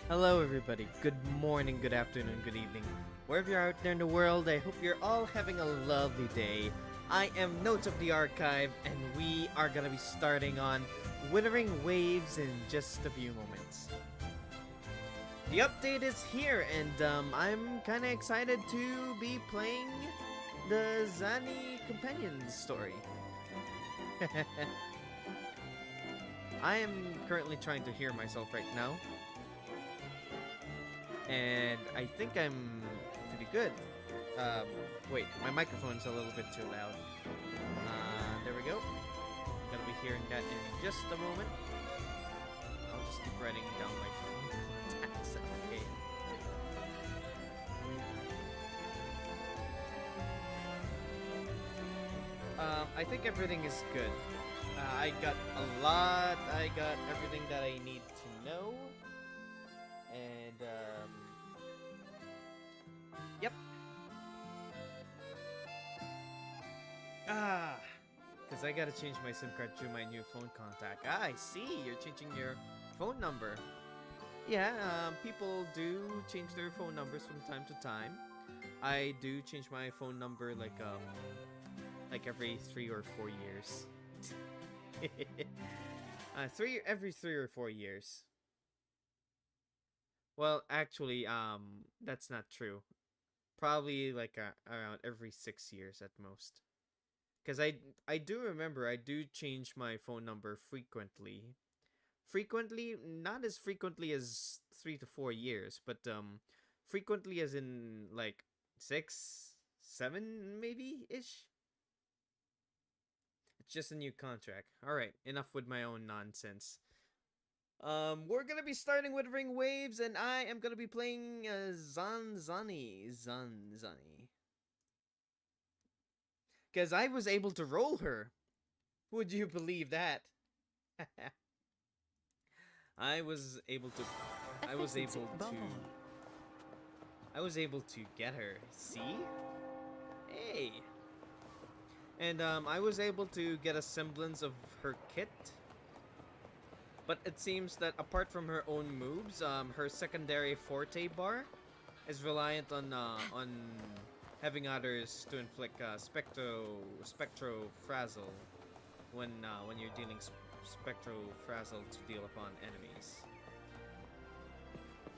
Hello, everybody. Good morning, good afternoon, good evening. Wherever you're out there in the world, I hope you're all having a lovely day. I am Notes of the Archive, and we are gonna be starting on Withering Waves in just a few moments. The update is here, and I'm kind of excited to be playing the Zani companion story. I am currently trying to hear myself right now, and I think I'm pretty good. Wait, my microphone's a little bit too loud. There we go. Gonna be hearing that in just a moment. I'll just keep writing down my contacts. Okay. I think everything is good. I got everything that I need to know. And, yep. Because I gotta change my SIM card to my new phone contact. I see, you're changing your phone number. Yeah, people do change their phone numbers from time to time. I do change my phone number like every 3 or 4 years. Every 3 or 4 years. Well, actually, that's not true. Probably like around every 6 years at most. Because I do remember I do change my phone number frequently. Frequently, not as frequently as 3 to 4 years, but frequently as in like 6, 7 maybe ish. It's just a new contract. All right, enough with my own nonsense. We're gonna be starting with Ring Waves, and I am gonna be playing Zani. Because I was able to roll her. Would you believe that? I was able to. I was able to. I was able to get her. See? Hey. And I was able to get a semblance of her kit. But it seems that apart from her own moves, her secondary forte bar is reliant on having others to inflict spectro frazzle when you're dealing spectro frazzle to deal upon enemies.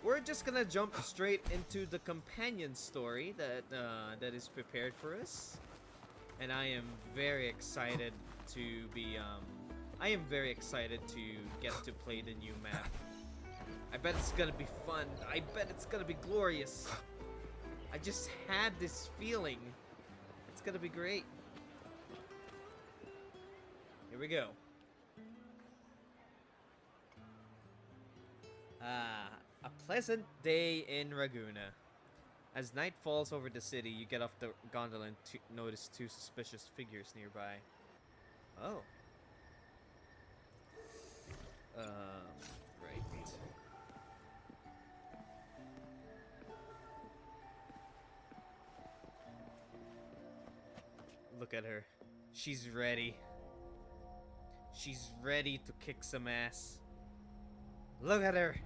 We're just gonna jump straight into the companion story that is prepared for us, and I am very excited to be I am very excited to get to play the new map. I bet it's gonna be fun. I bet it's gonna be glorious. I just had this feeling. It's gonna be great. Here we go. A pleasant day in Raguna. As night falls over the city, you get off the gondola and notice two suspicious figures nearby. Oh. Right. Look at her. She's ready. She's ready to kick some ass. Look at her.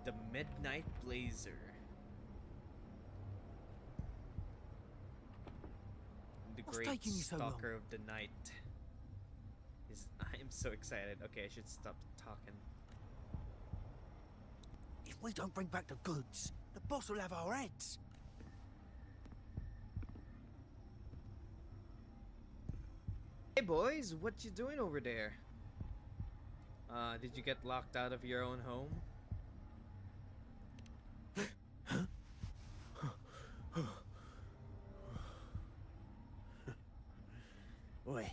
The Midnight Blazer. The great stalker of the night. I am so excited. Okay, I should stop talking. If we don't bring back the goods, the boss will have our heads. Hey boys, what you doing over there? Did you get locked out of your own home? Oi,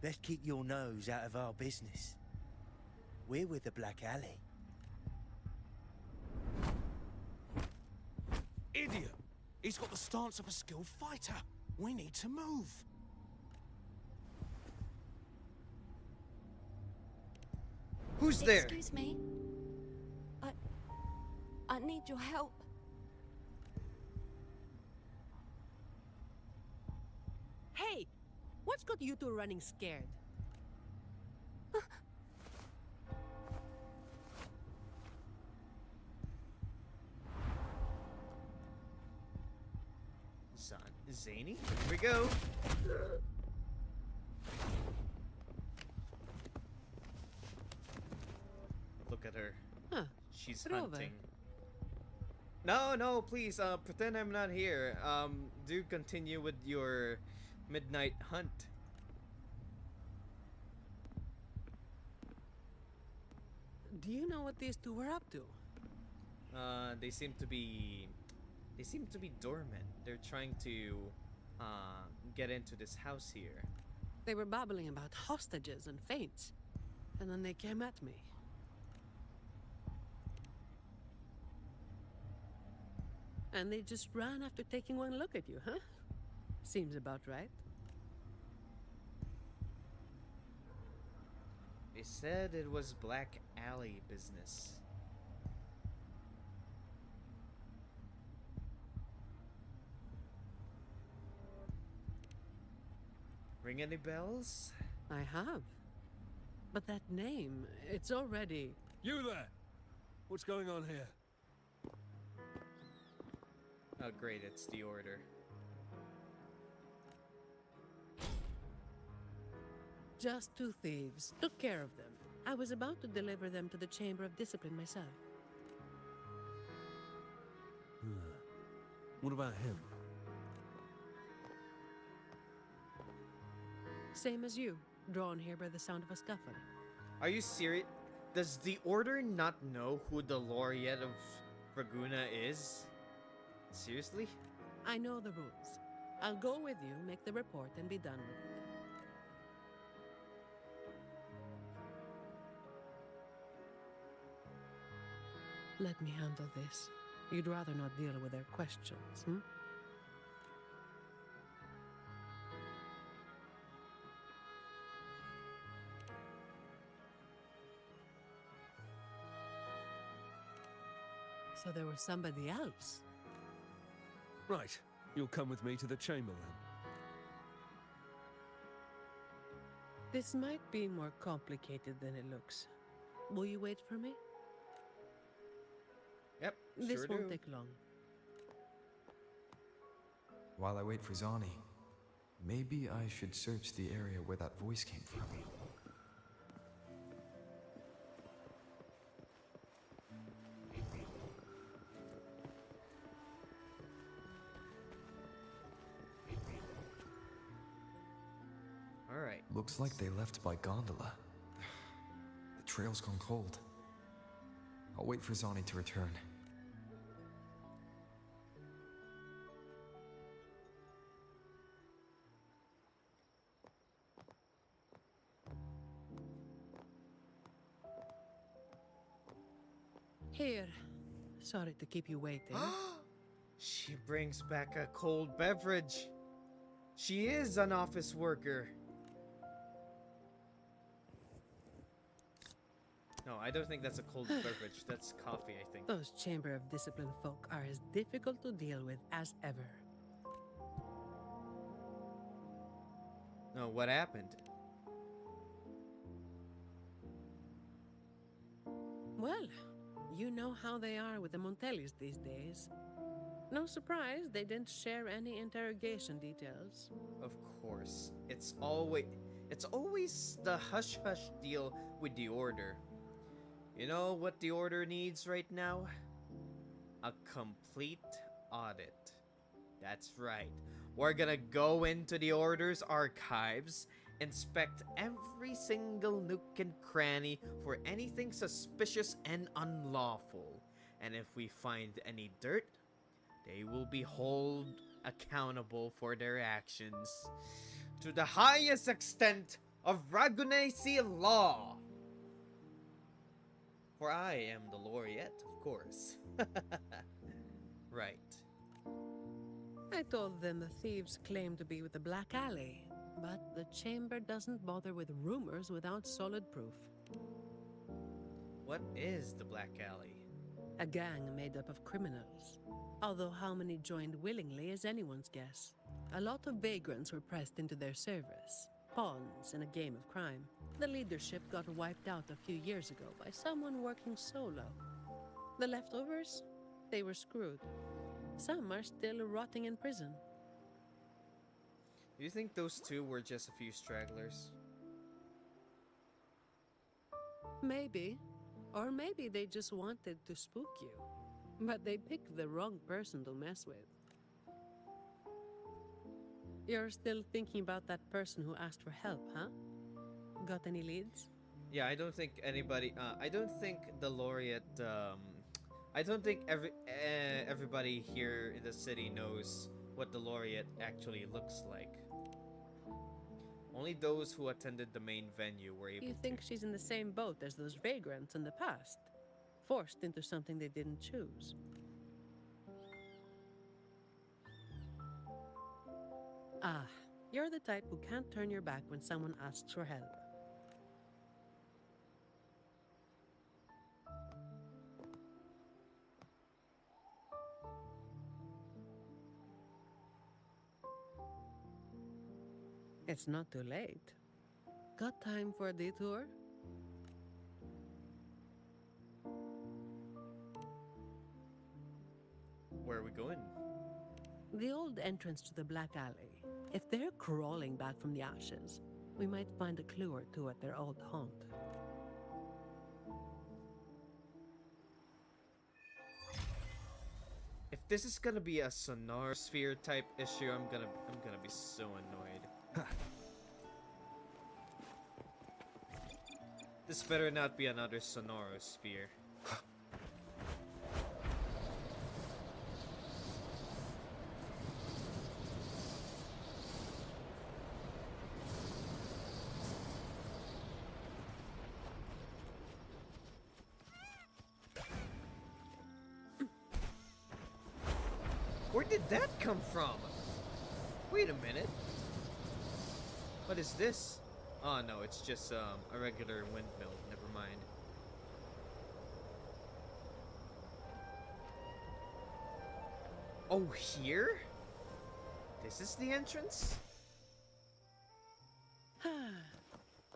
let's keep your nose out of our business. We're with the Black Alley. Idiot! He's got the stance of a skilled fighter. We need to move. Who's there? Excuse me. I need your help. Hey, what's got you two running scared? Zany? Here we go. Look at her. Huh. She's Get over. hunting. No, no, please, pretend I'm not here. Do continue with your midnight hunt. Do you know what these two were up to? They seem to be dormant. They're trying to, get into this house here. They were babbling about hostages and fates. And then they came at me. And they just ran after taking one look at you, huh? Seems about right. They said it was Black Alley business. Ring any bells? I have. But that name, it's already... You there! What's going on here? Oh great, it's the order. Just two thieves. Took care of them. I was about to deliver them to the Chamber of Discipline myself. What about him? Same as you, drawn here by the sound of a scuffle. Are you serious? Does the order not know who the laureate of Raguna is? Seriously? I know the rules. I'll go with you, make the report, and be done with it. Let me handle this. You'd rather not deal with their questions, hmm? So there was somebody else. Right. You'll come with me to the chamber then. This might be more complicated than it looks. Will you wait for me? Yep, This sure won't do. take long. While I wait for Zani, maybe I should search the area where that voice came from. Alright. Looks like they left by gondola. The trail's gone cold. I'll wait for Zani to return. Here. Sorry to keep you waiting. She brings back a cold beverage. She is an office worker. No, I don't think that's a cold beverage. That's coffee, I think. Those Chamber of Discipline folk are as difficult to deal with as ever. No, what happened? Well, you know how they are with the Montellis these days. No surprise they didn't share any interrogation details. Of course. It's always the hush-hush deal with the order. You know what the order needs right now? A complete audit. That's right. We're gonna go into the order's archives, inspect every single nook and cranny for anything suspicious and unlawful. And if we find any dirt, they will be held accountable for their actions to the highest extent of Ragunesi law. For I am the laureate, of course. Right. I told them the thieves claimed to be with the Black Alley, but the Chamber doesn't bother with rumors without solid proof. What is the Black Alley? A gang made up of criminals. Although how many joined willingly is anyone's guess. A lot of vagrants were pressed into their service. Pawns in a game of crime. The leadership got wiped out a few years ago by someone working solo. The leftovers? They were screwed. Some are still rotting in prison. Do you think those two were just a few stragglers? Maybe. Or maybe they just wanted to spook you. But they picked the wrong person to mess with. You're still thinking about that person who asked for help, huh? Got any leads? Yeah, I don't think anybody. I don't think the laureate. I don't think everybody here in the city knows what the laureate actually looks like. Only those who attended the main venue were able You think to. she's in the same boat as those vagrants in the past? Forced into something they didn't choose. Ah, you're the type who can't turn your back when someone asks for help. It's not too late. Got time for a detour? Where are we going? The old entrance to the Black Alley. If they're crawling back from the ashes, we might find a clue or two at their old haunt. If this is gonna be a sonar sphere type issue, I'm gonna be so annoyed. This better not be another sonorosphere. Where did that come from? Wait a minute. What is this? Oh no, it's just a regular windmill. Never mind. Oh, here? This is the entrance?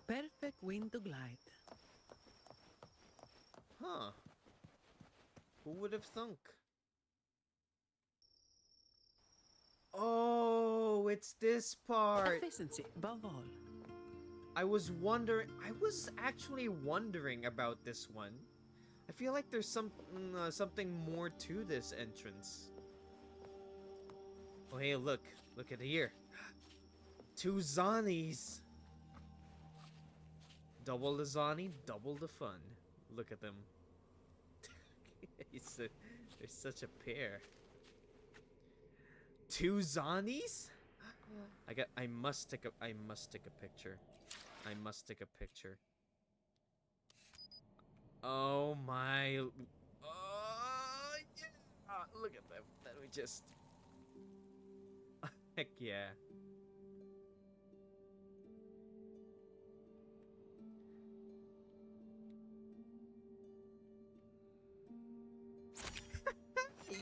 Perfect wind to glide. Huh. Who would have thunk? Oh, it's this part. Efficiency, above all. I was actually wondering about this one. I feel like there's something more to this entrance. Oh, hey, look at here. 2 Zanis. Double the Zani, double the fun. Look at them. They're such a pair. 2 Zanis? I must take a picture. I must take a picture. Oh my. Oh yeah. Look at them. Let me just. Heck yeah.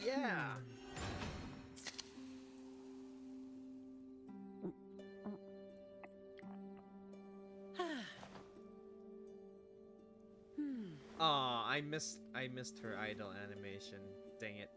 Yeah. Aw, I missed her idle animation. Dang it.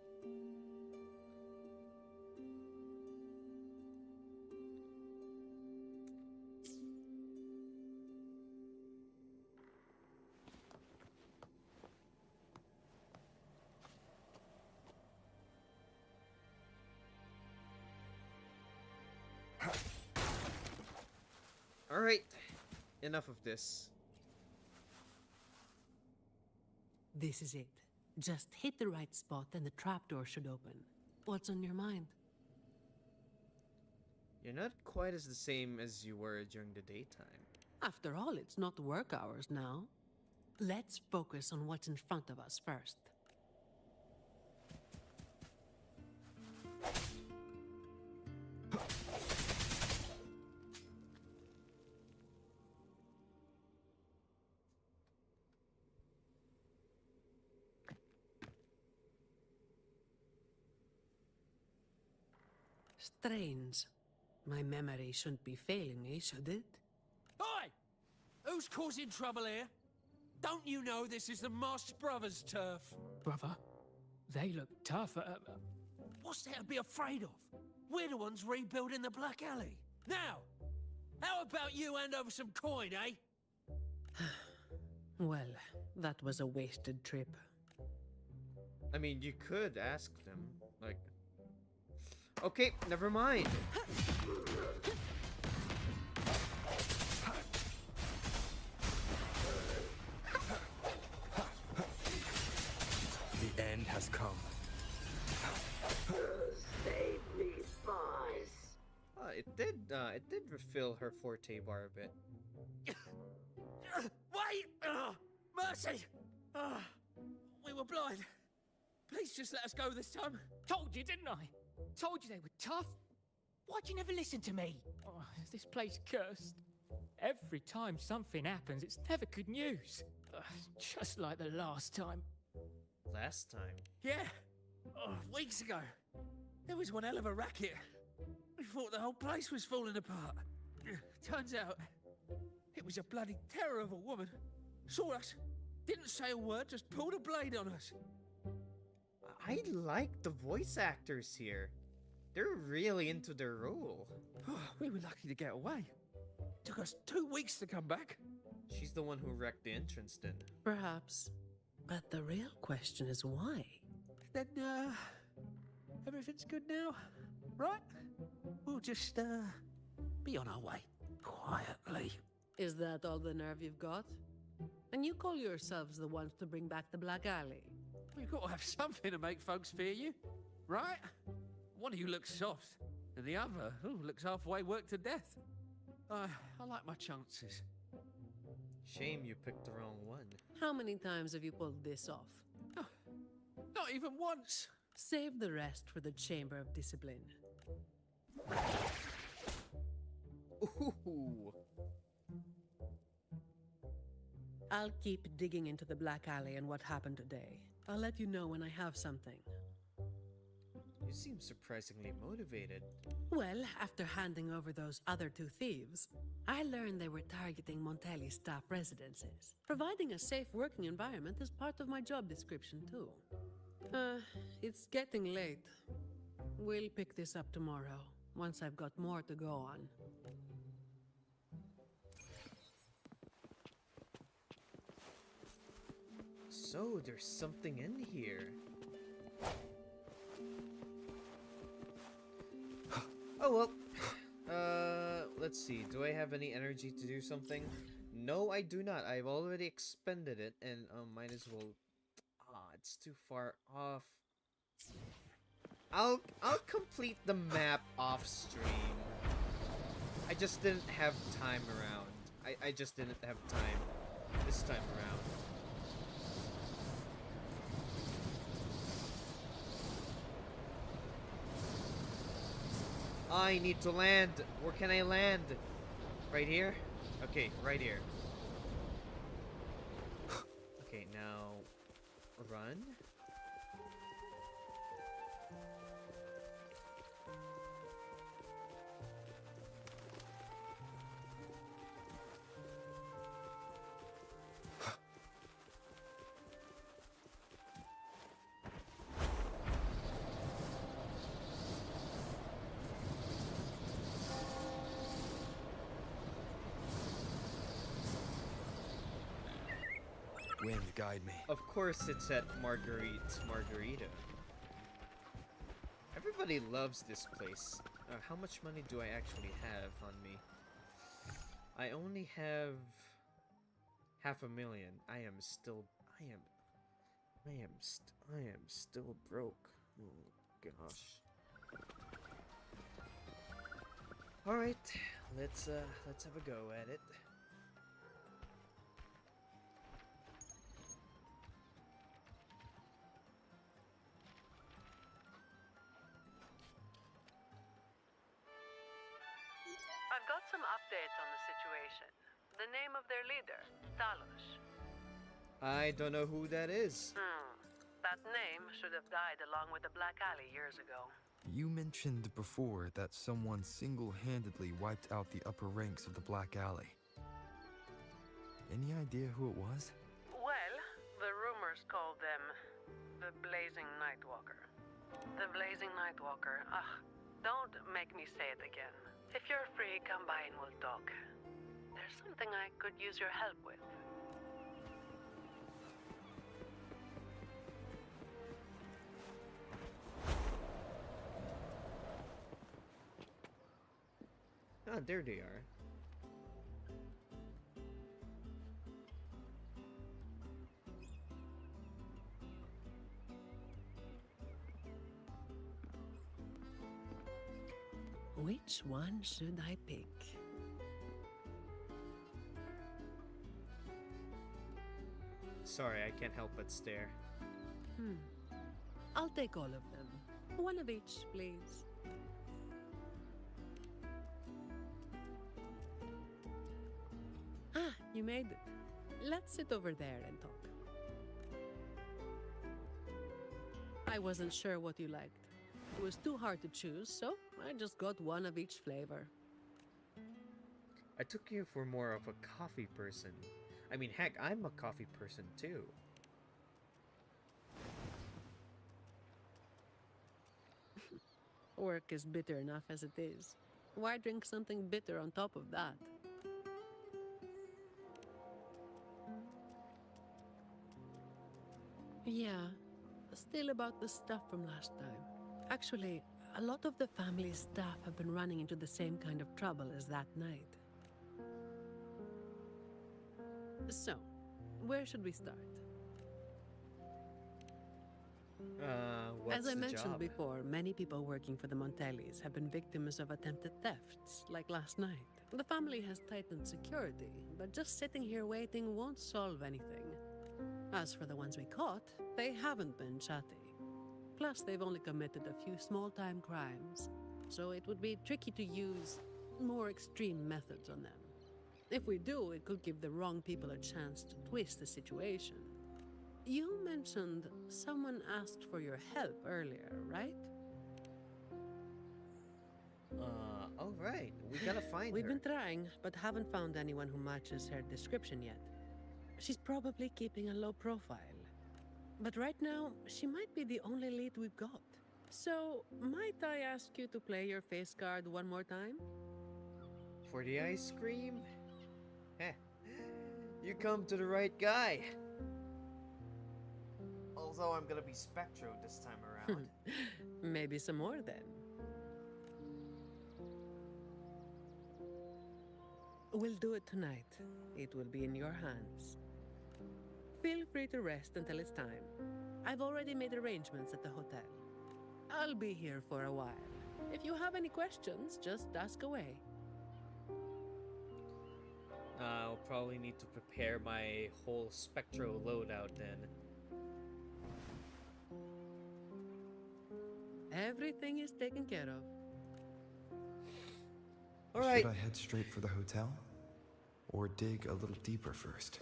Alright, enough of this. This is it. Just hit the right spot and the trapdoor should open. What's on your mind? You're not quite as the same as you were during the daytime. After all, it's not work hours now. Let's focus on what's in front of us first. Strange. My memory shouldn't be failing me, should it? Oi! Who's causing trouble here? Don't you know this is the Moss Brothers' turf? Brother, they look tough. What's there to be afraid of? We're the ones rebuilding the Black Alley. Now, how about you hand over some coin, eh? Well, that was a wasted trip. I mean, you could ask them, like... Okay, never mind. The end has come. Save me, boys. It did refill her forte bar a bit. Wait! Mercy! We were blind. Please just let us go this time. Told you, didn't I? Told you they were tough. Why'd you never listen to me? Oh, is this place cursed? Every time something happens, it's never good news. Just like the last time. Last time. Yeah. Weeks ago. There was one hell of a racket. We thought the whole place was falling apart. Turns out, it was a bloody terror of a woman. Saw us, didn't say a word, just pulled a blade on us. I like the voice actors here. They're really into their role. We were lucky to get away. Took us 2 weeks to come back. She's the one who wrecked the entrance then. Perhaps. But the real question is why? Then, everything's good now, right? We'll just, be on our way, quietly. Is that all the nerve you've got? And you call yourselves the ones to bring back the Black Alley? We've got to have something to make folks fear you, right? One of you looks soft, and the other looks halfway worked to death. I like my chances. Shame you picked the wrong one. How many times have you pulled this off? Not even once. Save the rest for the Chamber of Discipline. Ooh. I'll keep digging into the Black Alley and what happened today. I'll let you know when I have something. You seem surprisingly motivated. Well, after handing over those other 2 thieves, I learned they were targeting Montelli's staff residences. Providing a safe working environment is part of my job description, too. It's getting late. We'll pick this up tomorrow, once I've got more to go on. So, there's something in here. Oh well. Let's see. Do I have any energy to do something? No, I do not. I've already expended it, and might as well. It's too far off. I'll complete the map off stream. I just didn't have time around. I just didn't have time this time around. I need to land. Where can I land? Right here? Okay, right here. Okay, now run. Wind, guide me. Of course it's at Margarita. Everybody loves this place. How much money do I actually have on me? I only have $500,000. I am still broke. Oh gosh. All right, let's have a go at it. I've got some updates on the situation. The name of their leader, Talos. I don't know who that is. That name should have died along with the Black Alley years ago. You mentioned before that someone single-handedly wiped out the upper ranks of the Black Alley. Any idea who it was? Well, the rumors called them the Blazing Nightwalker. The Blazing Nightwalker. Don't make me say it again. If you're free, come by and we'll talk. There's something I could use your help with. Ah, there they are. Which one should I pick? Sorry, I can't help but stare. I'll take all of them. One of each, please. Ah, you made it. Let's sit over there and talk. I wasn't sure what you liked. It was too hard to choose, so I just got one of each flavor. I took you for more of a coffee person. I mean, heck, I'm a coffee person too. Work is bitter enough as it is. Why drink something bitter on top of that? Yeah, still about the stuff from last time. Actually, a lot of the family's staff have been running into the same kind of trouble as that night. So, where should we start? What's As I the mentioned job? before, many people working for the Montellis have been victims of attempted thefts, like last night. The family has tightened security, but just sitting here waiting won't solve anything. As for the ones we caught, they haven't been chatty. Plus, they've only committed a few small-time crimes, so it would be tricky to use more extreme methods on them. If we do, it could give the wrong people a chance to twist the situation. You mentioned someone asked for your help earlier, right? All right. We gotta find We've her. been trying, but haven't found anyone who matches her description yet. She's probably keeping a low profile. But right now, she might be the only lead we've got. So, might I ask you to play your face card one more time? For the ice cream? Heh. You come to the right guy. Although I'm gonna be Spectro this time around. Maybe some more then. We'll do it tonight. It will be in your hands. Feel free to rest until it's time. I've already made arrangements at the hotel. I'll be here for a while. If you have any questions, just ask away. I'll probably need to prepare my whole Spectro loadout then. Everything is taken care of. Alright. Should I head straight for the hotel? Or dig a little deeper first?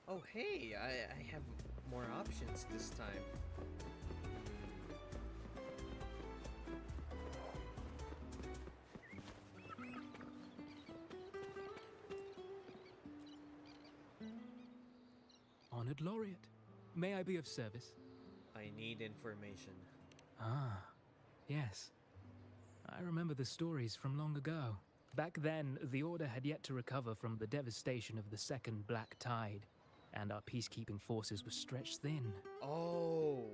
Oh, hey, I have more options this time. Honored Laureate, may I be of service? I need information. Ah, yes. I remember the stories from long ago. Back then, the Order had yet to recover from the devastation of the Second Black Tide, and our peacekeeping forces were stretched thin. Oh.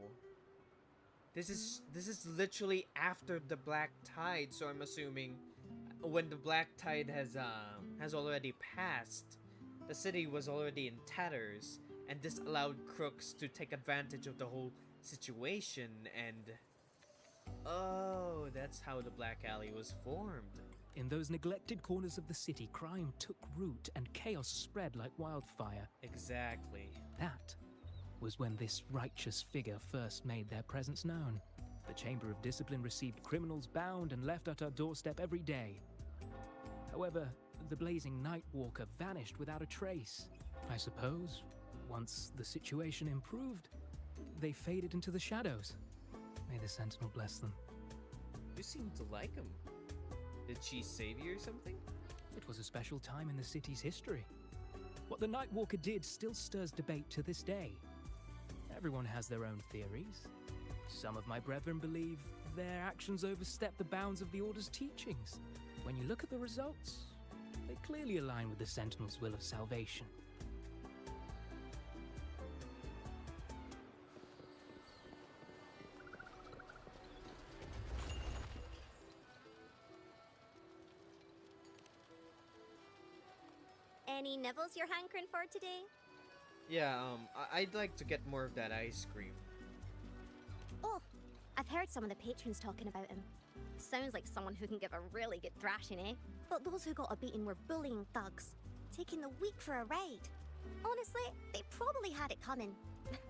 This is literally after the Black Tide, so I'm assuming when the Black Tide has already passed, the city was already in tatters, and this allowed crooks to take advantage of the whole situation, and oh, that's how the Black Alley was formed. In those neglected corners of the city, crime took root and chaos spread like wildfire. Exactly. That was when this righteous figure first made their presence known. The Chamber of Discipline received criminals bound and left at our doorstep every day. However, the blazing Night Walker vanished without a trace. I suppose, once the situation improved, they faded into the shadows. May the Sentinel bless them. You seem to like him. Did she save you or something? It was a special time in the city's history. What the Night Walker did still stirs debate to this day. Everyone has their own theories. Some of my brethren believe their actions overstep the bounds of the Order's teachings. when you look at the results, they clearly align with the Sentinel's will of salvation. Any nibbles you're hankering for today? Yeah, I'd like to get more of that ice cream. Oh, I've heard some of the patrons talking about him. Sounds like someone who can give a really good thrashing, eh? But those who got a beating were bullying thugs, taking the weak for a ride. Honestly, they probably had it coming,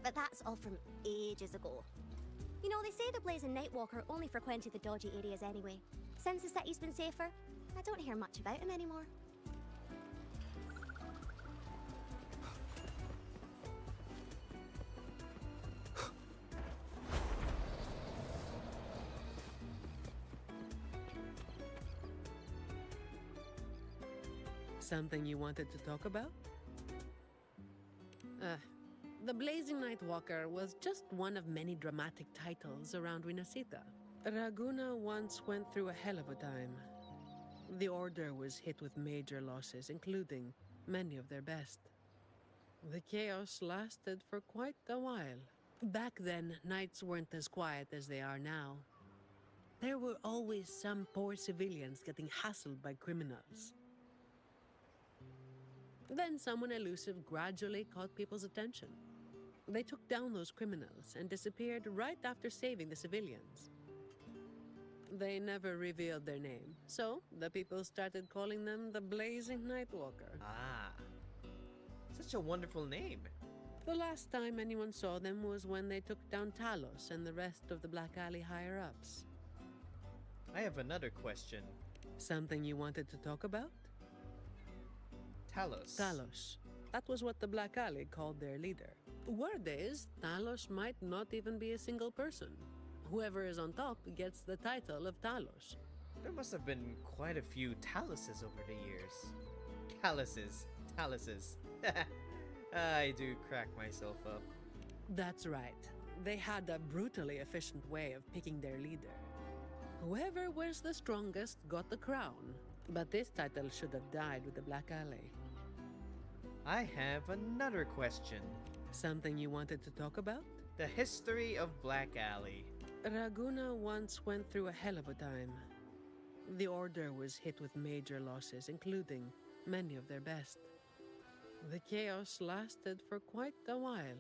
but that's all from ages ago. You know, they say the Blazing Nightwalker only frequented the dodgy areas anyway. Since the city's been safer, I don't hear much about him anymore. Something you wanted to talk about? The Blazing Nightwalker was just one of many dramatic titles around Winasita. Raguna once went through a hell of a time. The Order was hit with major losses, including many of their best. The chaos lasted for quite a while. Back then, nights weren't as quiet as they are now. There were always some poor civilians getting hassled by criminals. Then someone elusive gradually caught people's attention. They took down those criminals and disappeared right after saving the civilians. They never revealed their name, so the people started calling them the Blazing Nightwalker. Ah, such a wonderful name. The last time anyone saw them was when they took down Talos and the rest of the Black Alley higher-ups. I have another question. Something you wanted to talk about? Talos. Talos. That was what the Black Alley called their leader. Word is, Talos might not even be a single person. Whoever is on top gets the title of Talos. There must have been quite a few Taloses over the years. Taluses. I do crack myself up. That's right. They had a brutally efficient way of picking their leader. Whoever was the strongest got the crown. But this title should have died with the Black Alley. I have another question. Something you wanted to talk about? The history of Black Alley. Raguna once went through a hell of a time. The Order was hit with major losses, including many of their best. The chaos lasted for quite a while.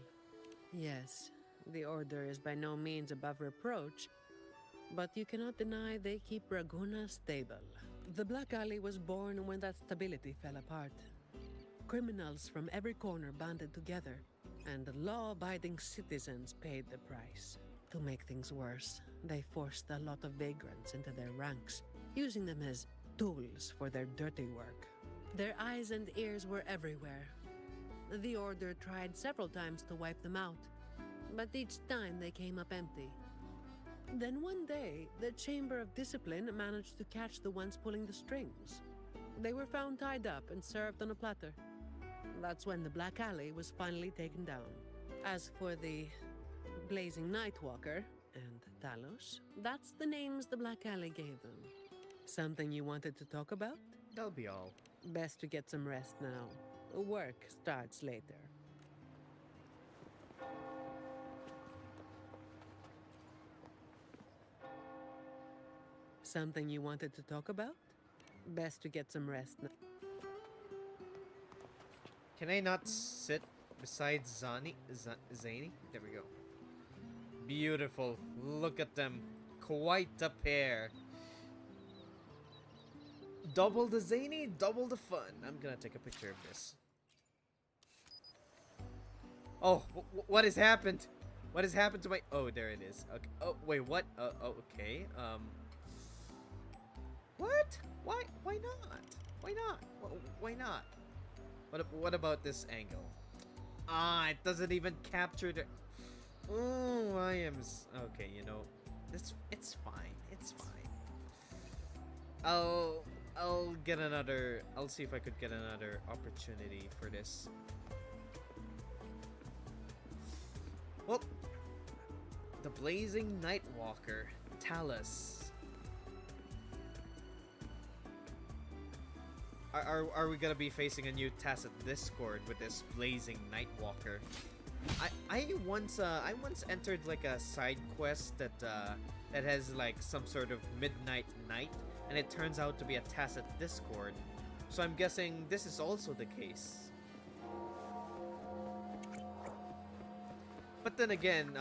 Yes, the Order is by no means above reproach, but you cannot deny they keep Raguna stable. The Black Alley was born when that stability fell apart. Criminals from every corner banded together, and law-abiding citizens paid the price. To make things worse, they forced a lot of vagrants into their ranks, using them as tools for their dirty work. Their eyes and ears were everywhere. The Order tried several times to wipe them out, but each time they came up empty. Then one day, the Chamber of Discipline managed to catch the ones pulling the strings. They were found tied up and served on a platter. That's when the Black Alley was finally taken down. As for the Blazing Nightwalker and Talos, that's the names the Black Alley gave them. Something you wanted to talk about? That'll be all. Best to get some rest now. Work starts later. Something you wanted to talk about? Best to get some rest now. Can I not sit beside Zani? Zani? There we go. Beautiful. Look at them. Quite a pair. Double the zany, double the fun. I'm gonna take a picture of this. Oh, what has happened? What has happened to my... Oh, there it is. Okay. Oh, wait, what? Oh, okay. What? Why not? Why not? Why not? What about this angle? Ah, it doesn't even capture the... Oh, I am... Okay, you know, it's fine. It's fine. I'll get another... I'll see if I could get another opportunity for this. Well, the Blazing Nightwalker, Talos. Are we gonna be facing a new Tacit Discord with this blazing Nightwalker? I once entered like a side quest that that has like some sort of midnight night, and it turns out to be a Tacit Discord. So I'm guessing this is also the case. But then again,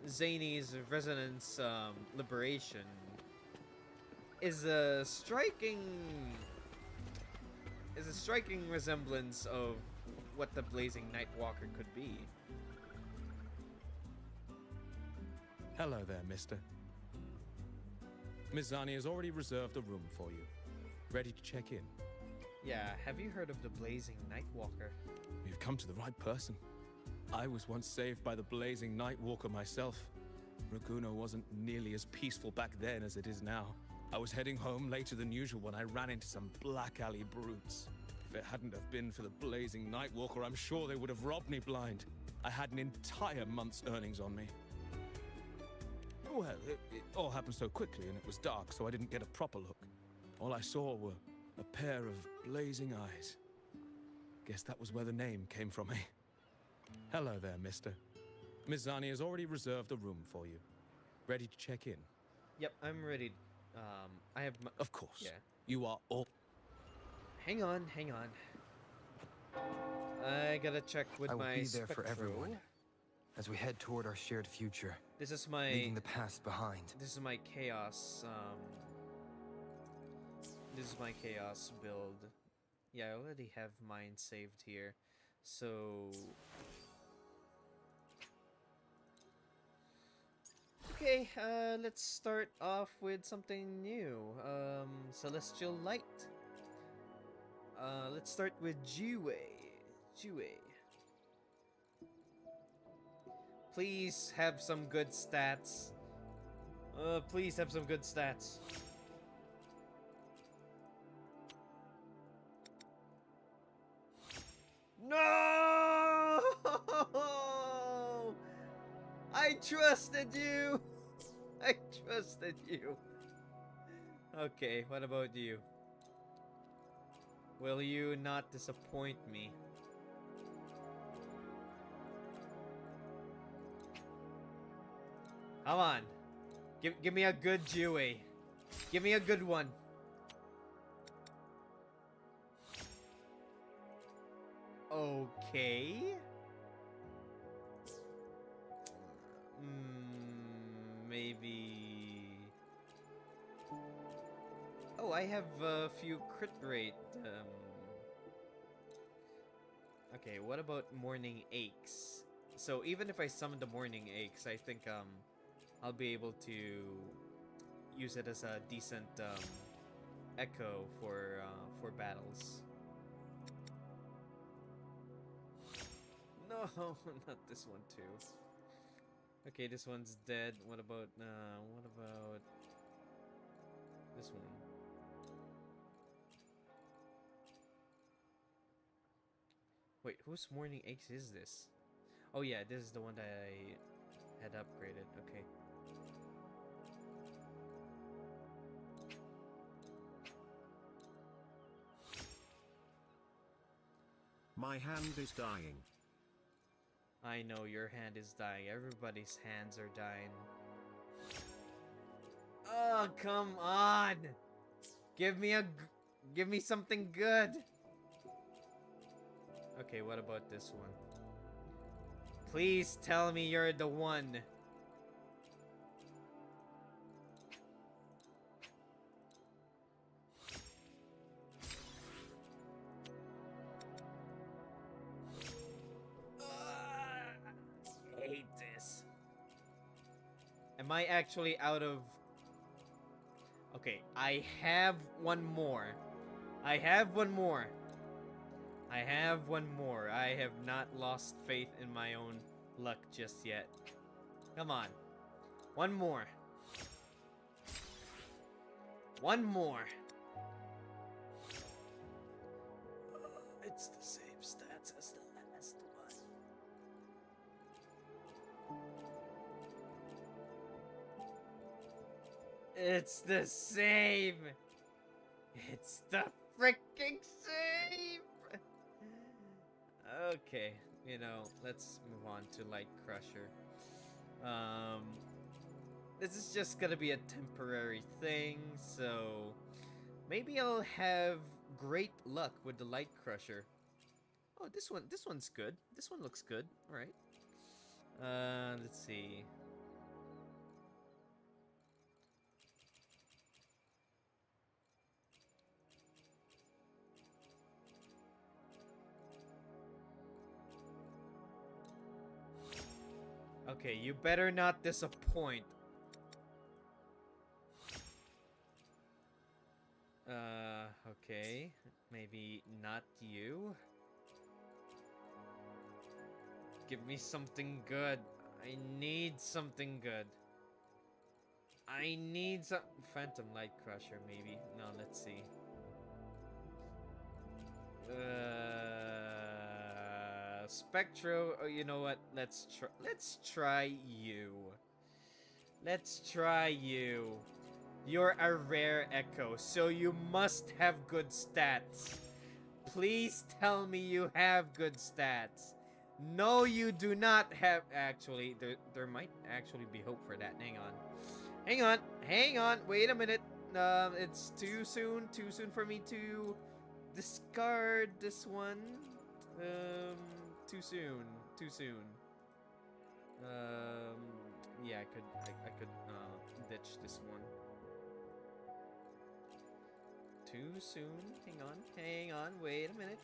Zani's Resonance Liberation is a striking resemblance of what the Blazing Nightwalker could be. Hello there, mister. Miss Zani has already reserved a room for you. Ready to check in? Yeah, have you heard of the Blazing Nightwalker? You've come to the right person. I was once saved by the Blazing Nightwalker myself. Raguno wasn't nearly as peaceful back then as it is now. I was heading home later than usual when I ran into some black alley brutes. If it hadn't have been for the Blazing Nightwalker, I'm sure they would have robbed me blind. I had an entire month's earnings on me. Well, it all happened so quickly and it was dark, so I didn't get a proper look. All I saw were a pair of blazing eyes. Guess that was where the name came from, eh? Hello there, mister. Miss Zani has already reserved a room for you. Ready to check in? Yep, I'm ready. I have my... Of course. Yeah. You are all... Hang on. I gotta check with I will my be there for Spectro. everyone as we head toward our shared future, This is my... leaving the past behind. This is my chaos, this is my chaos build. Yeah, I already have mine saved here. So... Okay, let's start off with something new. Celestial Light. Let's start with Jue. Please have some good stats. Please have some good stats. No! I trusted you! I trusted you. Okay, what about you? Will you not disappoint me? Come on. Give me a good Dewey. Give me a good one. Okay. Maybe... Oh, I have a few crit rate. Okay, what about Morning Aches? So even if I summon the Morning Aches, I think I'll be able to use it as a decent echo for battles. No, not this one too. Okay, this one's dead. What about this one? Wait, whose Morning Aches is this? Oh yeah, this is the one that I had upgraded. Okay. My hand is dying. I know your hand is dying. Everybody's hands are dying. Oh, come on! Give me something good. Okay, what about this one? Please tell me you're the one. I hate this. Am I actually out of... Okay, I have one more. I have one more. I have not lost faith in my own luck just yet. Come on. One more. One more. It's the same stats as the last one. It's the same. It's the freaking save! Okay, you know, let's move on to Light Crusher. This is just gonna be a temporary thing, so maybe I'll have great luck with the Light Crusher. Oh, this one's good. This one looks good. All right. Let's see. Okay, you better not disappoint. Okay. Maybe not you. Give me something good. I need something good. I need some Phantom Light Crusher, maybe. No, let's see. Spectro. Oh, you know what? Let's try you. Let's try you. You're a rare Echo, so you must have good stats. Please tell me you have good stats. No, you do not have. Actually, there might actually be hope for that. Hang on. Wait a minute. It's too soon for me to discard this one. Too soon. Yeah, I could ditch this one. Too soon. Hang on. Wait a minute.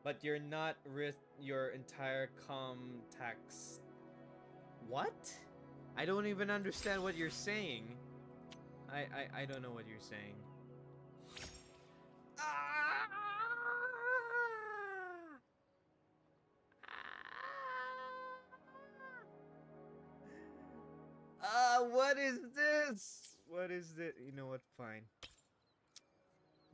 But you're not with your entire contacts. What? I don't even understand what you're saying. I don't know what you're saying. What is this? What is it? You know what? Fine.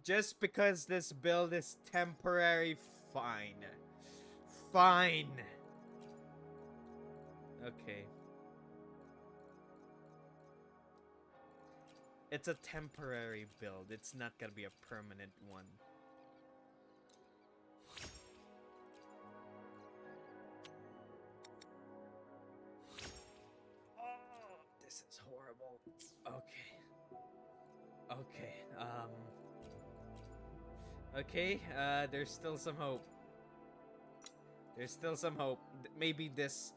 Just because this build is temporary, fine. Fine. Okay. It's a temporary build. It's not gonna be a permanent one. Oh, this is horrible. Okay, there's still some hope. Maybe this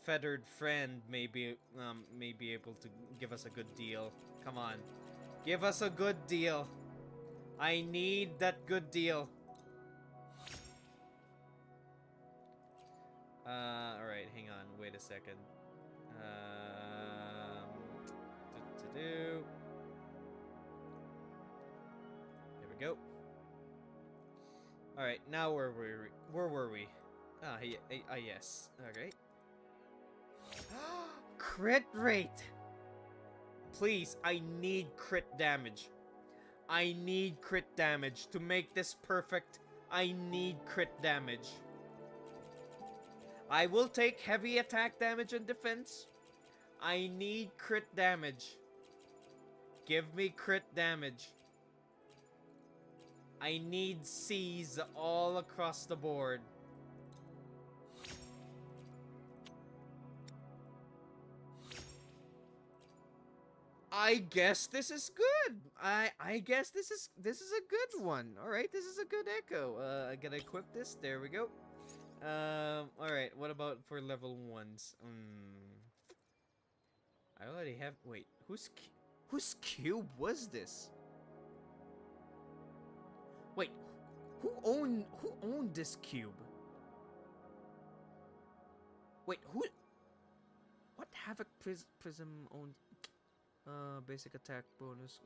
feathered friend may be able to give us a good deal. Come on. Give us a good deal. I need that good deal. Alright, hang on. Wait a second. There we go. Alright, now where were we? Yes. Alright. Crit rate! Please, I need crit damage. I need crit damage. To make this perfect, I need crit damage. I will take heavy attack damage and defense. I need crit damage. Give me crit damage. I need C's all across the board. I guess this is good. I guess this is a good one. All right, this is a good Echo. I gotta equip this. There we go. All right. What about for level 1s? I already have. Wait, whose cube was this? Wait, who owned this cube? Wait, who? What Havoc Prism owned? Basic attack bonus.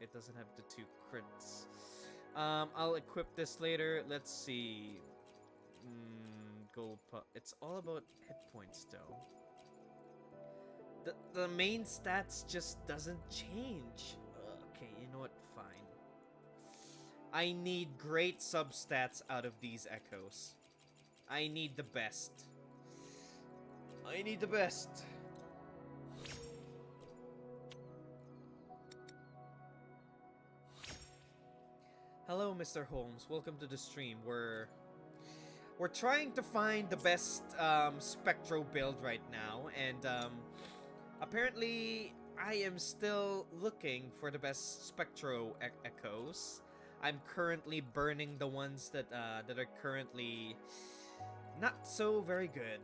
It doesn't have the 2 crits. I'll equip this later. Let's see. Gold pup. It's all about hit points, though. The main stats just doesn't change. Okay, you know what? Fine. I need great substats out of these Echoes. I need the best. I need the best. Hello, Mr. Holmes. Welcome to the stream. We're trying to find the best Spectro build right now, and apparently I am still looking for the best Spectro echoes. I'm currently burning the ones that are currently not so very good.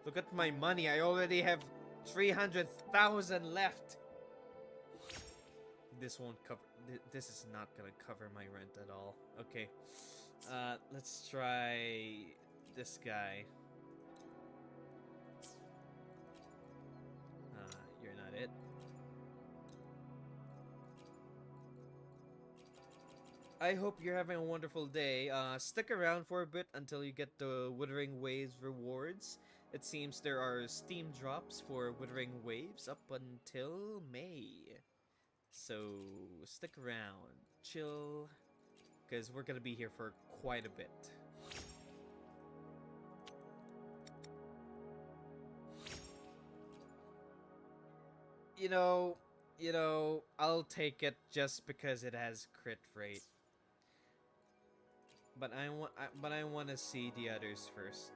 Look at my money. I already have 300,000 left. This won't cover. This is not gonna cover my rent at all. Okay. Let's try this guy. You're not it. I hope you're having a wonderful day. Stick around for a bit until you get the Withering Waves rewards. It seems there are Steam drops for Withering Waves up until May. So stick around, chill, because we're gonna be here for quite a bit. You know, I'll take it just because it has crit rate. But I want to see the others first.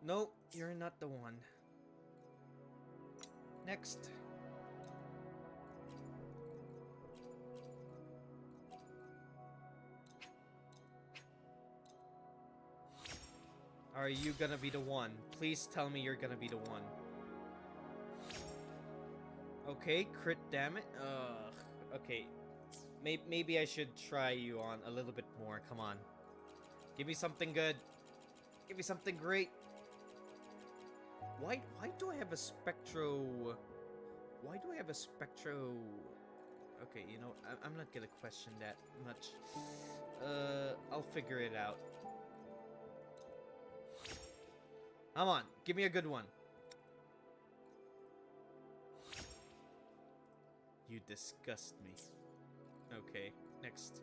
Nope, you're not the one. Next. Are you gonna be the one? Please tell me you're gonna be the one. Okay, crit damage. Okay. Maybe I should try you on a little bit more. Come on. Give me something good. Give me something great. Why do I have a Spectro? Why do I have a Spectro? Okay, you know, I'm not gonna question that much. I'll figure it out. Come on, give me a good one. You disgust me. Okay, next.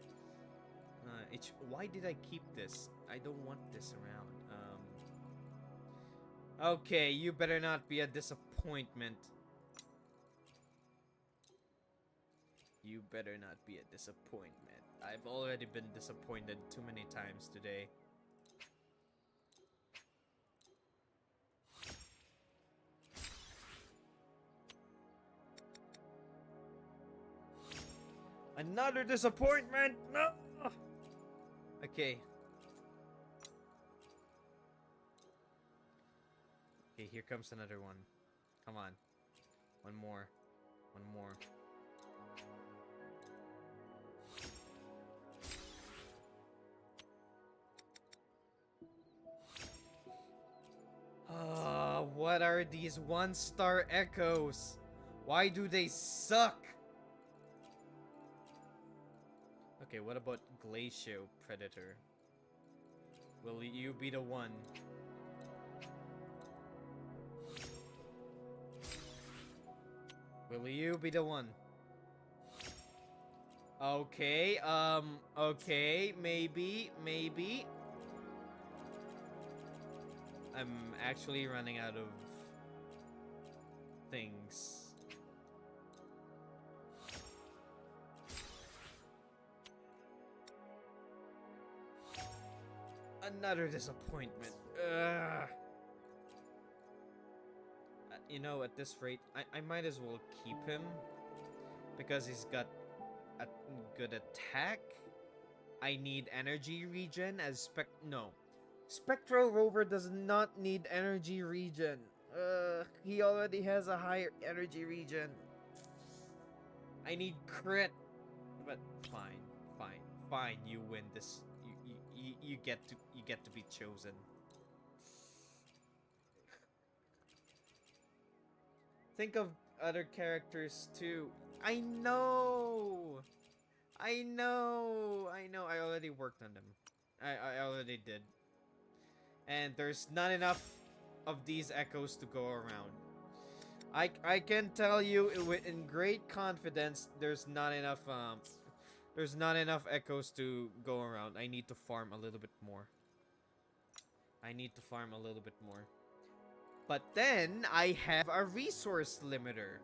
Why did I keep this? I don't want this around. Okay, you better not be a disappointment. You better not be a disappointment. I've already been disappointed too many times today. Another disappointment! No! Okay. Okay, here comes another one. Come on. One more. One more. What are these one-star echoes? Why do they suck? Okay, what about Glacio Predator? Will you be the one? Will you be the one? Okay, okay, maybe. I'm actually running out of things. Another disappointment. Ugh. You know, at this rate, I might as well keep him. Because he's got a good attack. I need energy regen as No. Spectral Rover does not need energy regen. He already has a higher energy regen. I need crit. But fine, you win this. You get to be chosen. Think of other characters too. I know. I know. I know. I already worked on them. I already did. And there's not enough of these echoes to go around. I can tell you in great confidence there's not enough echoes to go around. I need to farm a little bit more. I need to farm a little bit more. But then I have a resource limiter,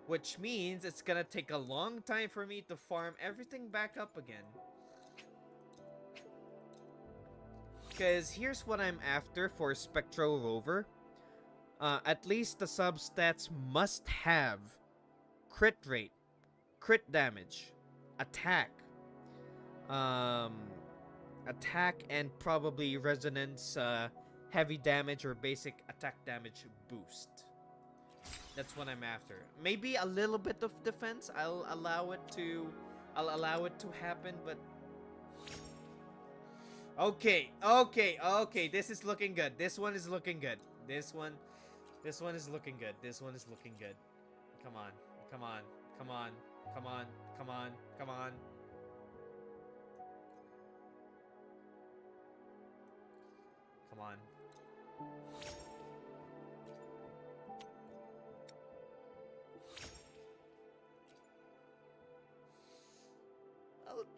which means it's gonna take a long time for me to farm everything back up again. Because here's what I'm after for Spectral Rover. At least the substats must have crit rate, crit damage, attack, attack, and probably resonance, heavy damage or basic attack damage boost. That's what I'm after. Maybe a little bit of defense. I'll allow it to happen, but okay. This is looking good. This one is looking good. This one is looking good. This one is looking good. Come on. Come on. Come on. Come on. Come on. Come on. Come on.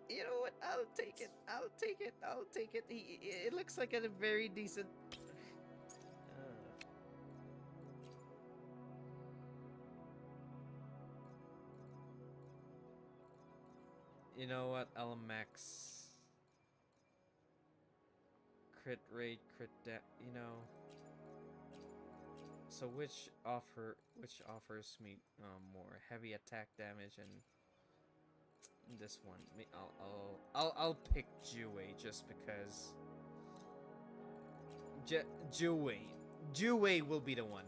You know what? I'll take it. I'll take it. I'll take it. It looks like a very decent. You know what? I'll max crit rate, you know. So which offers me more heavy attack damage, and this one. I'll pick Jue just because. Jue will be the one.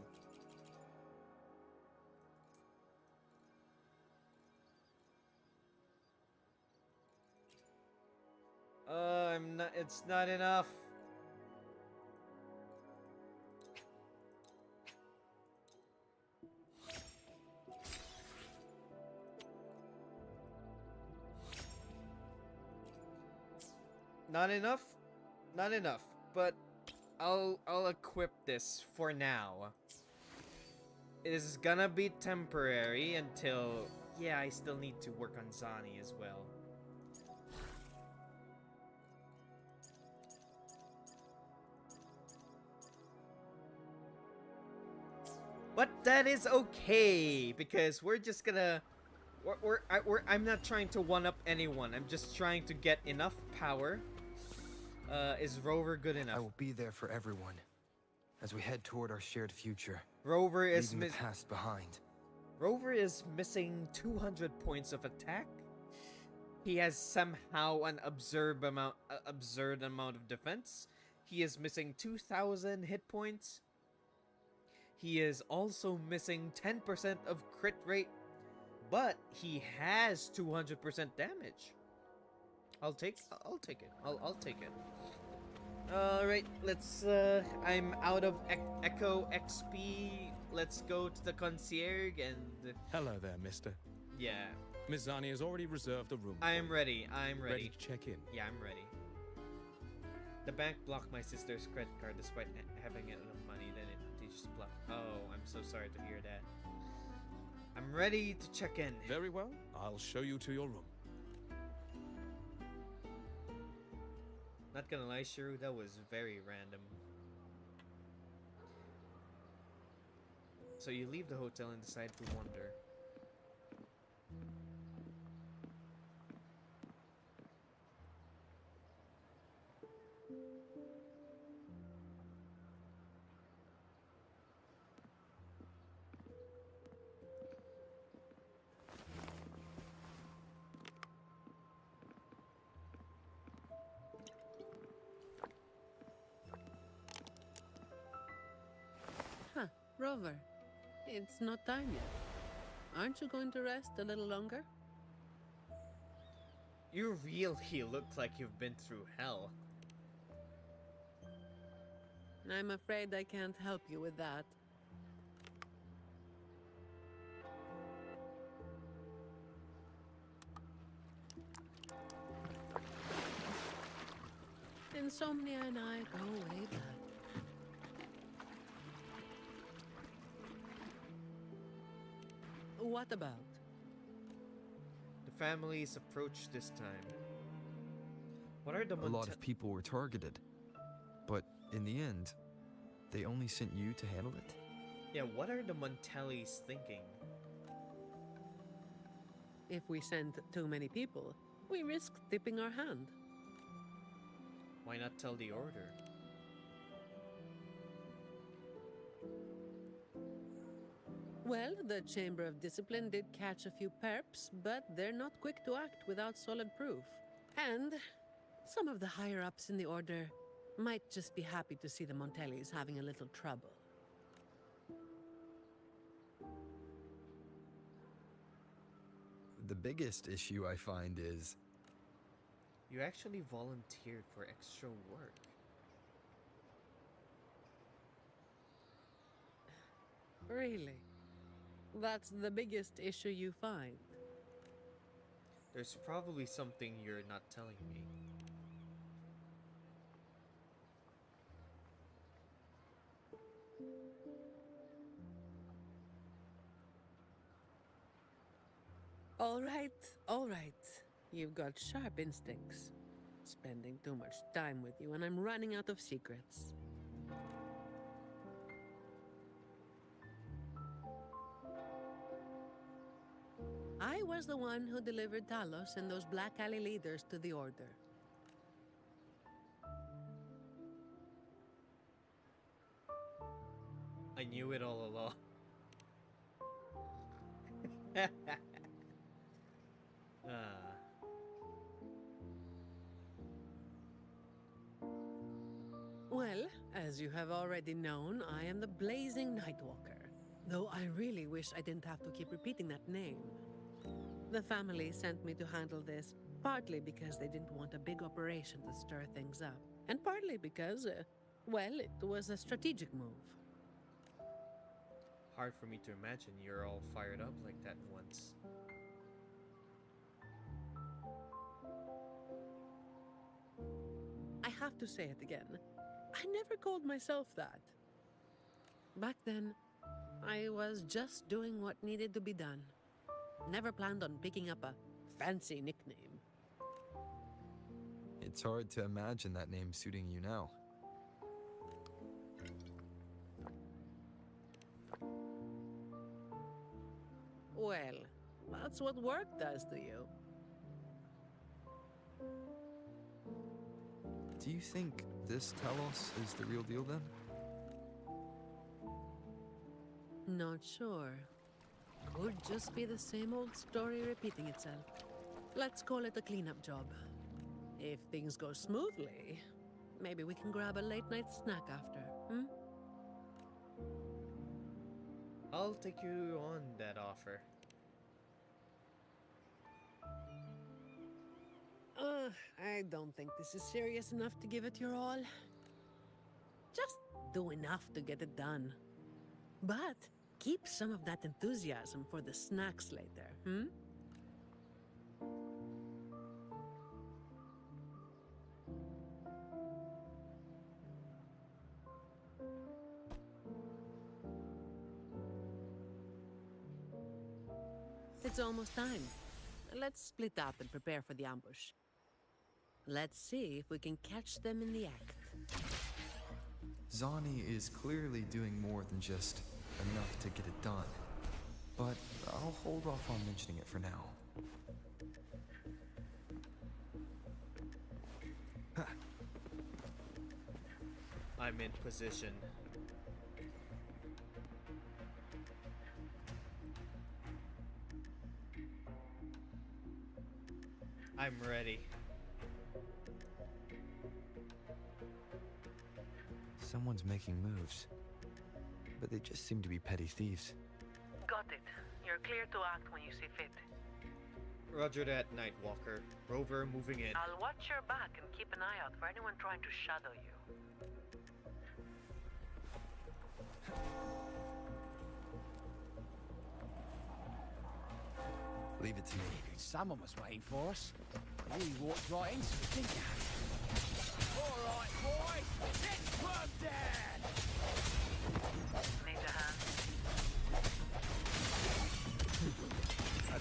I'm not. It's not enough. Not enough? Not enough. But I'll equip this for now. It is gonna be temporary until, yeah, I still need to work on Zani as well. But that is okay, because we're just gonna I'm not trying to one-up anyone. I'm just trying to get enough power. Is Rover good enough? I will be there for everyone as we head toward our shared future. Rover is leaving the past behind. Rover is missing 200 points of attack. He has somehow an absurd amount of defense. He is missing 2,000 hit points. He is also missing 10% of crit rate, but he has 200% damage. I'll take it. I'll take it. All right, let's. I'm out of Echo XP. Let's go to the concierge and. Hello there, mister. Yeah. Miss Zani has already reserved a room. I'm ready. I'm ready. Ready to check in? Yeah, I'm ready. The bank blocked my sister's credit card despite having enough money. Then they just blocked. Oh, I'm so sorry to hear that. I'm ready to check in. Very well. I'll show you to your room. Not gonna lie, Shiru, that was very random. So you leave the hotel and decide to wander. Rover, it's not time yet. Aren't you going to rest a little longer? You really look like you've been through hell. I'm afraid I can't help you with that. Insomnia and I go way back. What about? The family's approach this time. What are the A lot of people were targeted, but in the end, they only sent you to handle it? Yeah, what are the Montellis thinking? If we send too many people, we risk tipping our hand. Why not tell the order? Well, the Chamber of Discipline did catch a few perps, but they're not quick to act without solid proof. And some of the higher-ups in the Order might just be happy to see the Montellis having a little trouble. The biggest issue I find is... You actually volunteered for extra work. Really? That's the biggest issue you find? There's probably something you're not telling me. All right. You've got sharp instincts. Spending too much time with you and I'm running out of secrets. I was the one who delivered Talos and those Black Alley leaders to the Order. I knew it all along. Well, as you have already known, I am the Blazing Nightwalker. Though I really wish I didn't have to keep repeating that name. The family sent me to handle this, partly because they didn't want a big operation to stir things up, and partly because, well, it was a strategic move. Hard for me to imagine you're all fired up like that once. I have to say it again. I never called myself that. Back then, I was just doing what needed to be done. Never planned on picking up a fancy nickname. It's hard to imagine that name suiting you now. Well, that's what work does to you. Do you think this Talos is the real deal then? Not sure. Could just be the same old story repeating itself. Let's call it a cleanup job. If things go smoothly, maybe we can grab a late-night snack after, I'll take you on that offer. I don't think this is serious enough to give it your all. Just do enough to get it done. But keep some of that enthusiasm for the snacks later, It's almost time. Let's split up and prepare for the ambush. Let's see if we can catch them in the act. Zani is clearly doing more than just enough to get it done. But I'll hold off on mentioning it for now. I'm in position. I'm ready. Someone's making moves, but they just seem to be petty thieves. Got it. You're clear to act when you see fit. Roger that, Nightwalker. Rover moving in. I'll watch your back and keep an eye out for anyone trying to shadow you. Leave it to me. Someone was waiting for us. You walked right into it, didn't you? All right.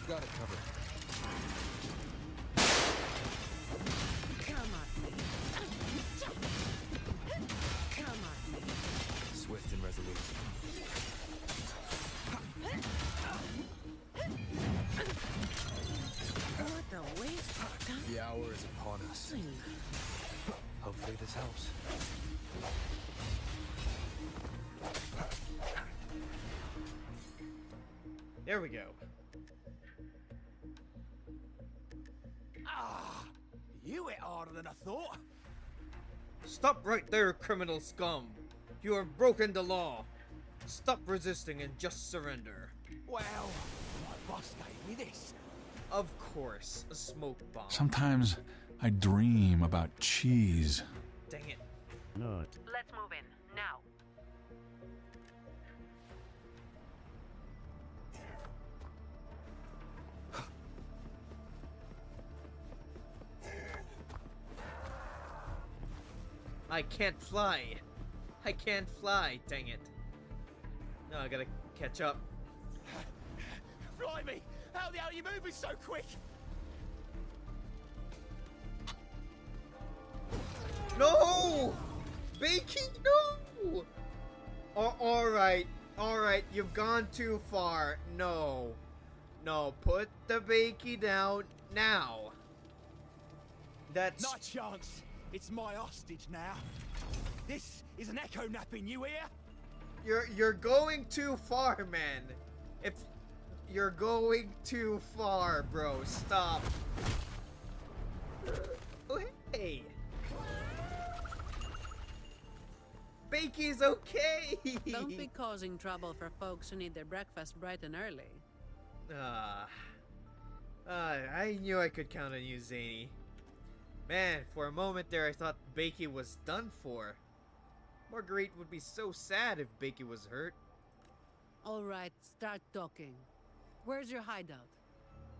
I've got it covered. Come at me. Come at me. Swift and resolute. What a waste of time. The hour is upon us. Hopefully this helps. There we go. You hit harder than I thought. Stop right there, criminal scum! You have broken the law. Stop resisting and just surrender. Well, my boss gave me this. Of course, a smoke bomb. Sometimes I dream about cheese. Dang it. Not. Let's move in, now. I can't fly. I can't fly, dang it. No, I gotta catch up. Blimey! How the hell are you moving so quick? No! Baking, no! Alright, you've gone too far. No. No, put the bakey down now. That's... Not a chance. It's my hostage now. This is an echo napping, you hear? You're going too far, man. If you're going too far, bro, stop. Oh, hey. Bakey's okay. Don't be causing trouble for folks who need their breakfast bright and early. I knew I could count on you, Zani. Man, for a moment there I thought Bakey was done for. Marguerite would be so sad if Bakey was hurt. Alright, start talking. Where's your hideout?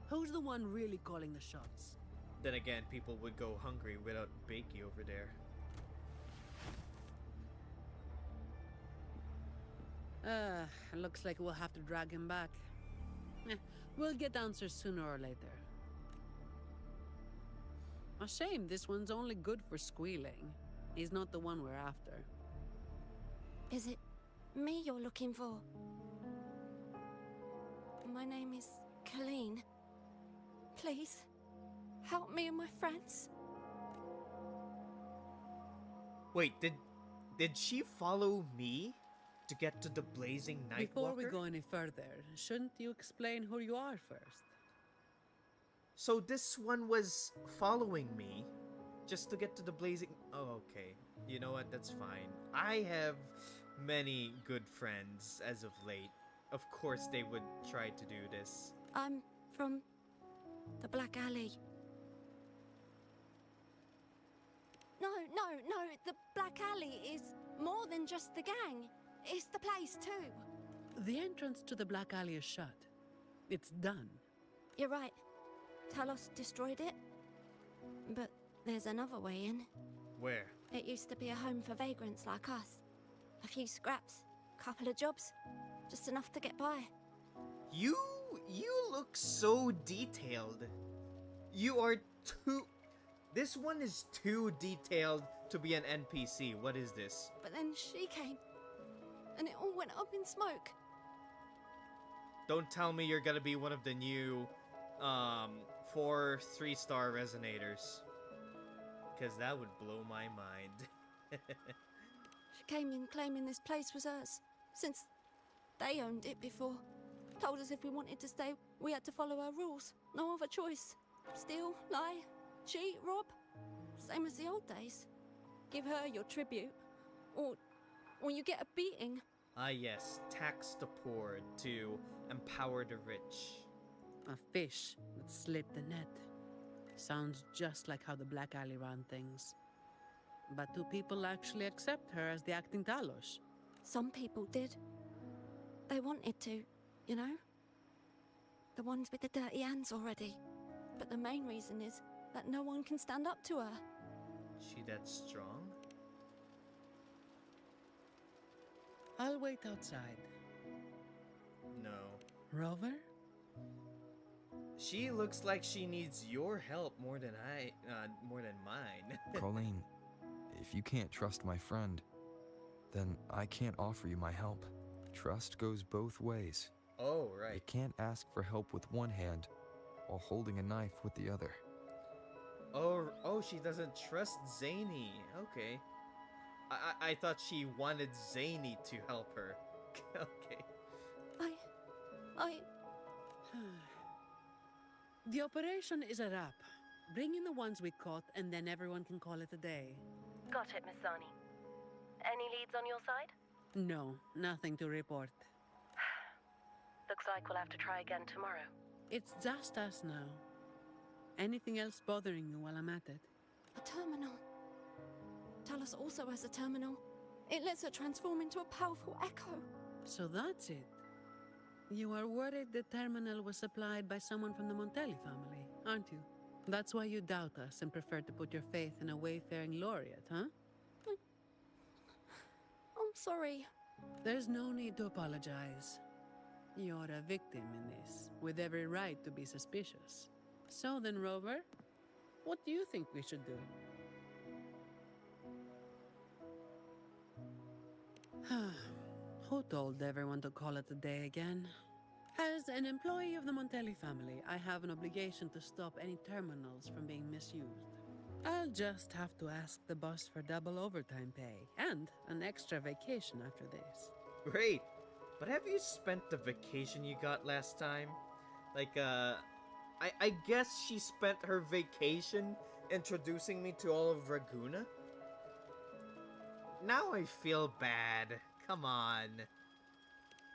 Who's the one really calling the shots? Then again, people would go hungry without Bakey over there. Looks like we'll have to drag him back. We'll get answers sooner or later. A shame this one's only good for squealing. He's not the one we're after. Is it me you're looking for? My name is Colleen. Please, help me and my friends. Wait, did she follow me to get to the blazing Nightwalker? Before we go any further, shouldn't you explain who you are first? So this one was following me just to get to the blazing... Oh, okay. You know what? That's fine. I have many good friends as of late. Of course they would try to do this. I'm from the Black Alley. No, the Black Alley is more than just the gang. It's the place too. The entrance to the Black Alley is shut. It's done. You're right. Talos destroyed it. But there's another way in. Where? It used to be a home for vagrants like us. A few scraps, couple of jobs, just enough to get by. You look so detailed. You are too... This one is too detailed to be an NPC. What is this? But then she came, and it all went up in smoke. Don't tell me you're gonna be one of the new, 4 3-star resonators. Because that would blow my mind. She came in claiming this place was hers, since they owned it before. Told us if we wanted to stay, we had to follow her rules. No other choice. Steal, lie, cheat, rob. Same as the old days. Give her your tribute, or you get a beating. Ah yes, tax the poor to empower the rich. A fish that slit the net. Sounds just like how the Black Alley ran things. But do people actually accept her as the acting Talos? Some people did. They wanted to, you know? The ones with the dirty hands already. But the main reason is that no one can stand up to her. She that strong? I'll wait outside. No. Rover? She looks like she needs your help more than mine. Colleen, if you can't trust my friend, then I can't offer you my help. Trust goes both ways. Oh, You right. can't ask for help with one hand while holding a knife with the other. Oh, she doesn't trust Zany. Okay. I thought she wanted Zany to help her. Okay. I... The operation is a wrap. Bring in the ones we caught, and then everyone can call it a day. Got it, Miss Zani. Any leads on your side? No, nothing to report. Looks like we'll have to try again tomorrow. It's just us now. Anything else bothering you while I'm at it? A terminal. Talos also has a terminal. It lets her transform into a powerful echo. So that's it. You are worried the terminal was supplied by someone from the Montelli family, aren't you? That's why you doubt us and prefer to put your faith in a wayfaring laureate, huh? I'm sorry. There's no need to apologize. You're a victim in this, with every right to be suspicious. So then, Rover, what do you think we should do? Who told everyone to call it a day again? As an employee of the Montelli family, I have an obligation to stop any terminals from being misused. I'll just have to ask the boss for double overtime pay and an extra vacation after this. Great. But have you spent the vacation you got last time? Like, I guess she spent her vacation introducing me to all of Raguna? Now I feel bad. Come on.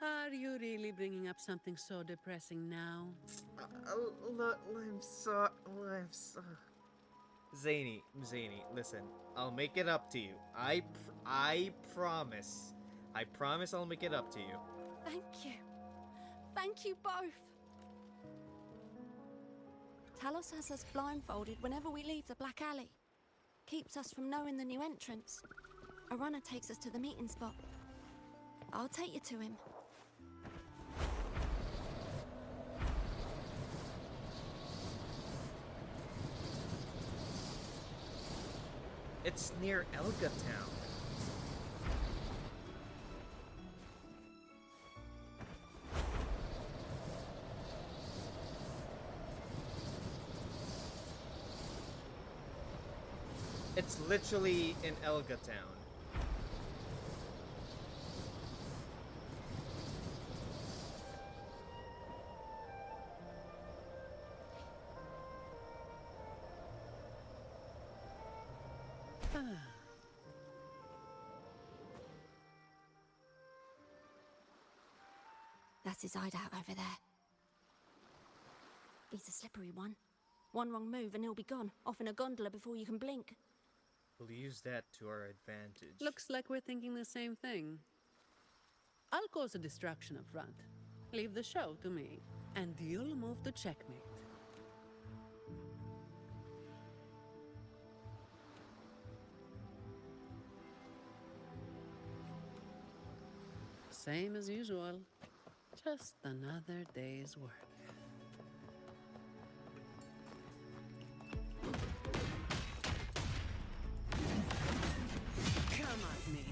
Are you really bringing up something so depressing now? Look, I'm so... Zany, listen. I'll make it up to you. I promise. I promise I'll make it up to you. Thank you. Thank you both. Talos has us blindfolded whenever we leave the Black Alley. Keeps us from knowing the new entrance. A runner takes us to the meeting spot. I'll take you to him. It's near Elga Town. It's literally in Elga Town. That's his hideout over there. He's a slippery one. One wrong move and he'll be gone, off in a gondola before you can blink. We'll use that to our advantage. Looks like we're thinking the same thing. I'll cause a distraction up front. Leave the show to me, and you'll move to checkmate. Same as usual. Just another day's work. Come at me.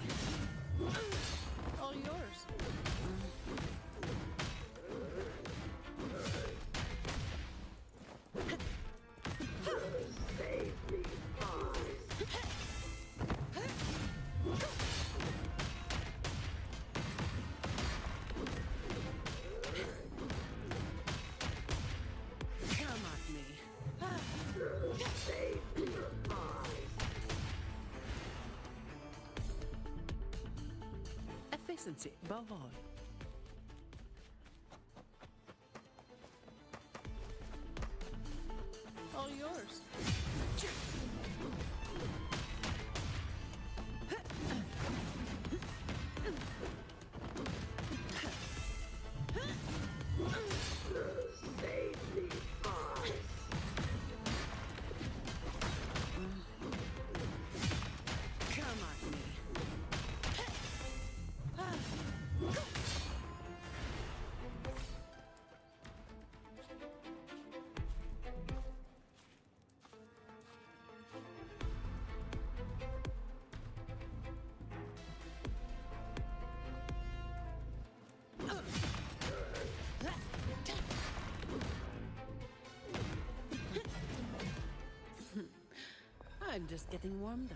All yours. Save these paws. Come at me. Save these paws. Efficiency above all. All yours. Save these paws. Come at me. I'm just getting warmed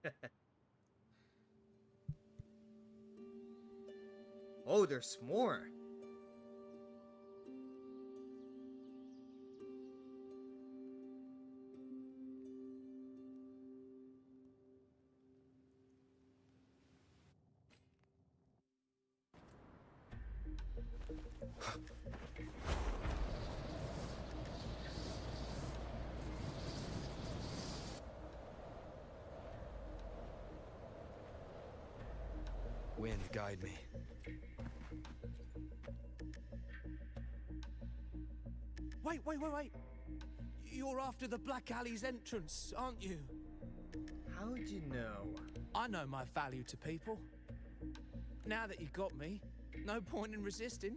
up. Oh, there's more. Wind, guide me. Wait. You're after the Black Alley's entrance, aren't you? How'd you know? I know my value to people. Now that you got me, no point in resisting.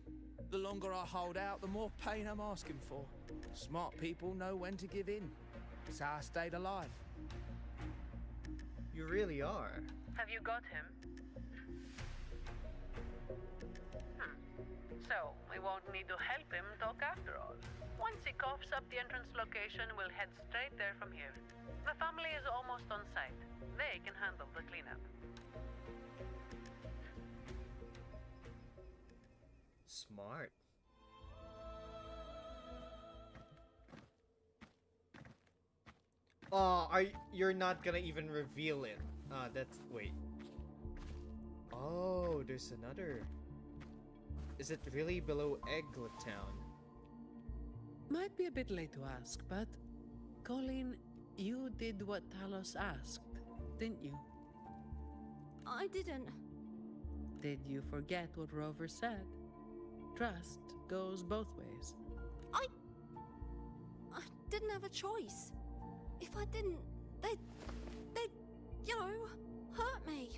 The longer I hold out, the more pain I'm asking for. Smart people know when to give in. It's how I stayed alive. You really are. Have you got him? So, we won't need to help him talk after all. Once he coughs up the entrance location, we'll head straight there from here. The family is almost on site. They can handle the cleanup. Smart. Oh, you're not gonna even reveal it. Wait. Oh, there's another. Is it really below Eglet Town? Might be a bit late to ask, but Colleen, you did what Talos asked, didn't you? I didn't. Did you forget what Rover said? Trust goes both ways. I didn't have a choice. If I didn't, they'd, hurt me.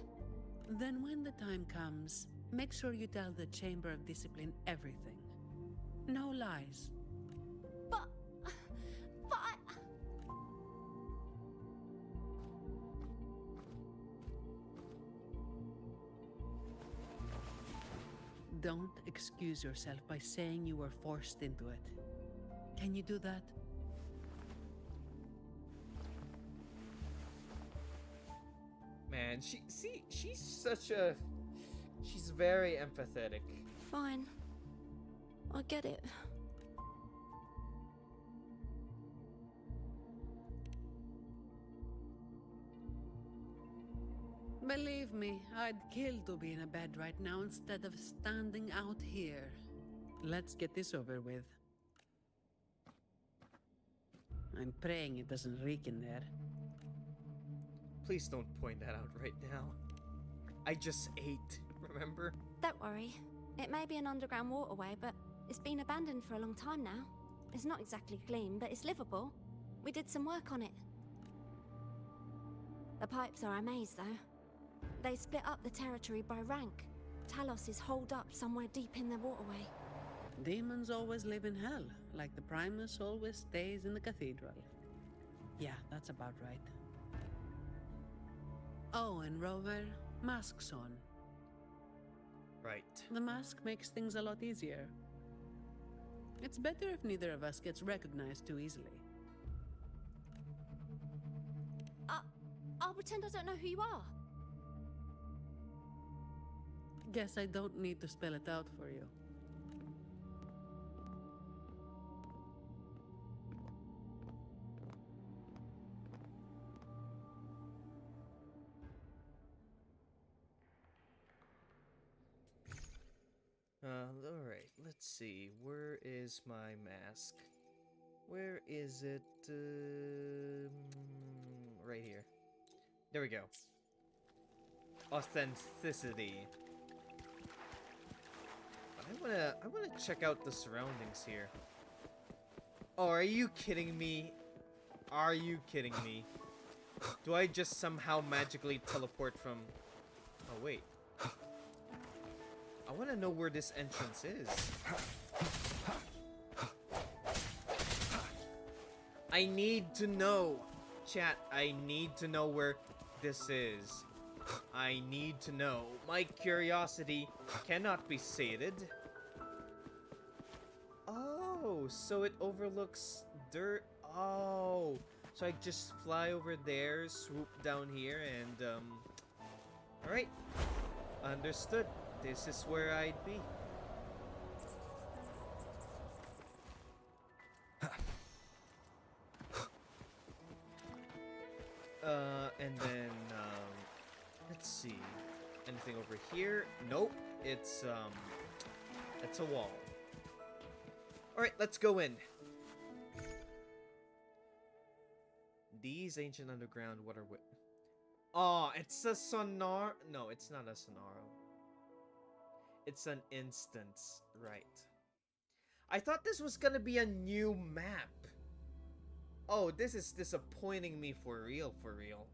Then when the time comes, make sure you tell the Chamber of Discipline everything. No lies. But I... Don't excuse yourself by saying you were forced into it. Can you do that? Man, she's very empathetic. Fine. I get it. Believe me, I'd kill to be in a bed right now instead of standing out here. Let's get this over with. I'm praying it doesn't reek in there. Please don't point that out right now. I just ate, remember? Don't worry. It may be an underground waterway, but it's been abandoned for a long time now. It's not exactly clean, but it's livable. We did some work on it. The pipes are a maze, though. They split up the territory by rank. Talos is holed up somewhere deep in the waterway. Demons always live in hell, like the Primus always stays in the cathedral. Yeah, that's about right. Oh, and Rover, masks on. Right. The mask makes things a lot easier. It's better if neither of us gets recognized too easily. I'll pretend I don't know who you are. Guess I don't need to spell it out for you. Alright, let's see. Where is my mask? Where is it? Right here. There we go. Authenticity. I wanna check out the surroundings here. Oh, are you kidding me? Are you kidding me? Do I just somehow magically teleport from... Oh, wait. I want to know where this entrance is. I need to know. Chat, I need to know where this is. I need to know. My curiosity cannot be sated. Oh, so it overlooks dirt. Oh, So I just fly over there, swoop down here, and alright. Understood. This is where I'd be. And then, let's see. Anything over here? Nope. It's a wall. Alright, let's go in. These ancient underground water oh, it's a sonar. No, it's not a sonaro. It's an instance, right? I thought this was gonna be a new map. Oh, this is disappointing me for real, for real.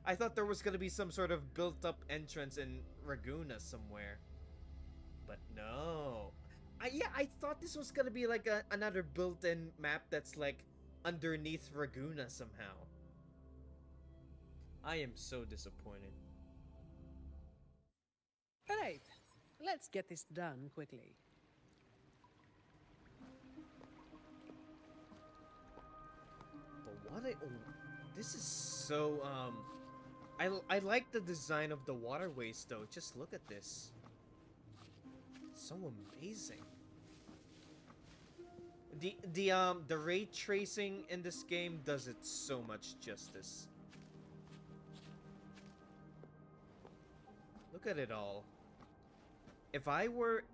I thought there was gonna be some sort of built-up entrance in Raguna somewhere. But no. I thought this was gonna be like another built-in map that's like underneath Raguna somehow. I am so disappointed. Alright, let's get this done quickly. But what this is so, I like the design of the waterways though. Just look at this. So amazing. The ray tracing in this game does it so much justice. Look at it all. If I were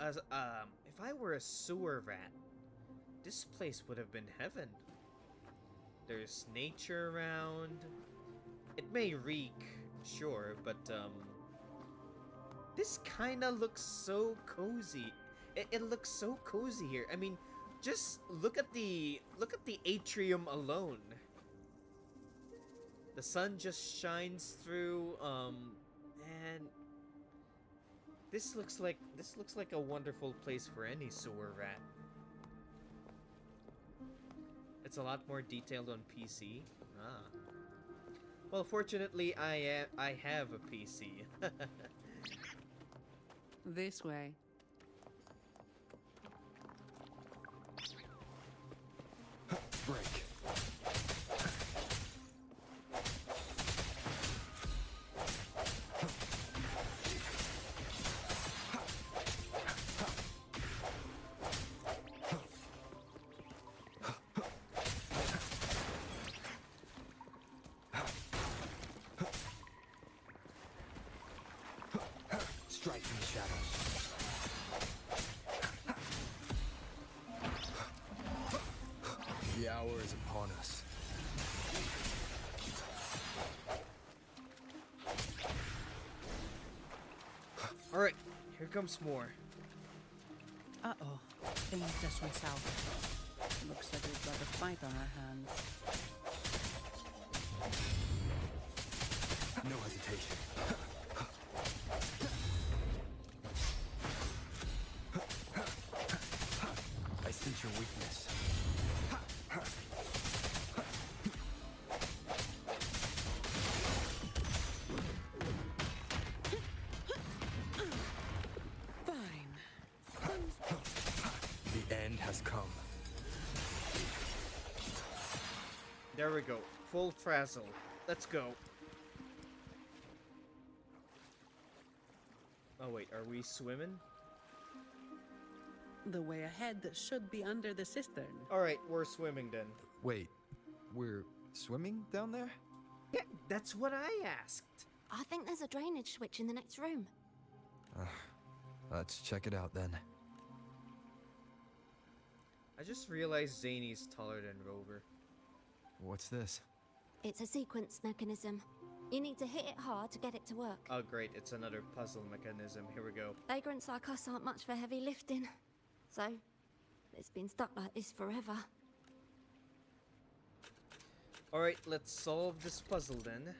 a sewer rat, this place would have been heaven. There's nature around. It may reek, sure, but this kinda looks so cozy. It looks so cozy here. I mean, just look at the atrium alone. The sun just shines through, and this looks like a wonderful place for any sewer rat. It's a lot more detailed on PC. Ah. Well, fortunately, I have a PC. This way. Break. Strike from the shadows. The hour is upon us. Alright, here comes more. Uh-oh. Things just went south. Looks like we've got a fight on our hands. No hesitation. I sense your weakness. Fine. The end has come. There we go. Full frazzle. Let's go. Oh wait, are we swimming? The way ahead should be under the cistern. Alright, we're swimming then. Wait, we're swimming down there? Yeah, that's what I asked. I think there's a drainage switch in the next room. Let's check it out then. I just realized Zani's taller than Rover. What's this? It's a sequence mechanism. You need to hit it hard to get it to work. Oh great, it's another puzzle mechanism. Here we go. Vagrants like us aren't much for heavy lifting. So, it's been stuck like this forever. Alright, let's solve this puzzle then.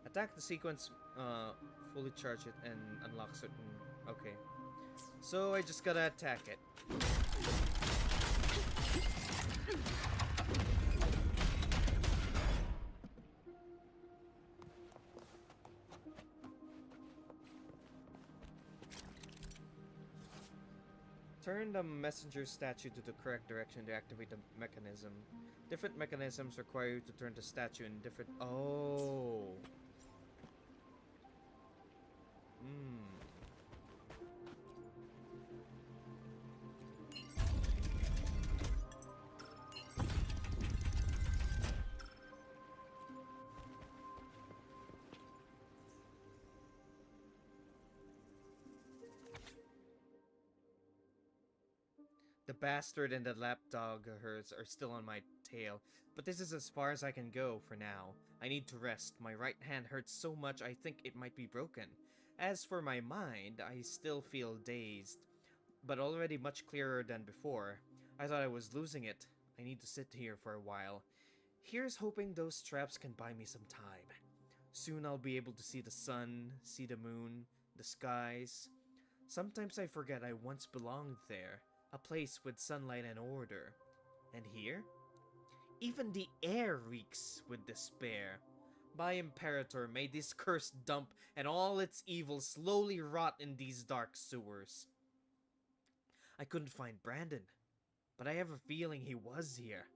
Attack the sequence, fully charge it and unlock certain... Okay. So I just gotta attack it. Turn the messenger statue to the correct direction to activate the mechanism. Different mechanisms require you to turn the statue in different... Oh. Hmm. The bastard and the lapdog of hers are still on my tail, but this is as far as I can go for now. I need to rest. My right hand hurts so much I think it might be broken. As for my mind, I still feel dazed, but already much clearer than before. I thought I was losing it. I need to sit here for a while. Here's hoping those traps can buy me some time. Soon I'll be able to see the sun, see the moon, the skies. Sometimes I forget I once belonged there. A place with sunlight and order. And here? Even the air reeks with despair. By Imperator, may this cursed dump and all its evil slowly rot in these dark sewers. I couldn't find Brandon, but I have a feeling he was here.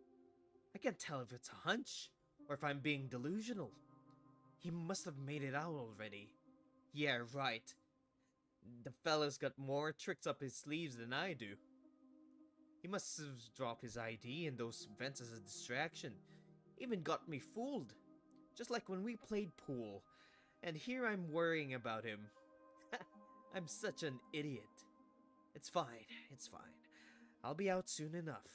I can't tell if it's a hunch, or if I'm being delusional. He must have made it out already. Yeah, right. The fella's got more tricks up his sleeves than I do. He must have dropped his ID in those vents as a distraction. Even got me fooled. Just like when we played pool. And here I'm worrying about him. I'm such an idiot. It's fine, it's fine. I'll be out soon enough.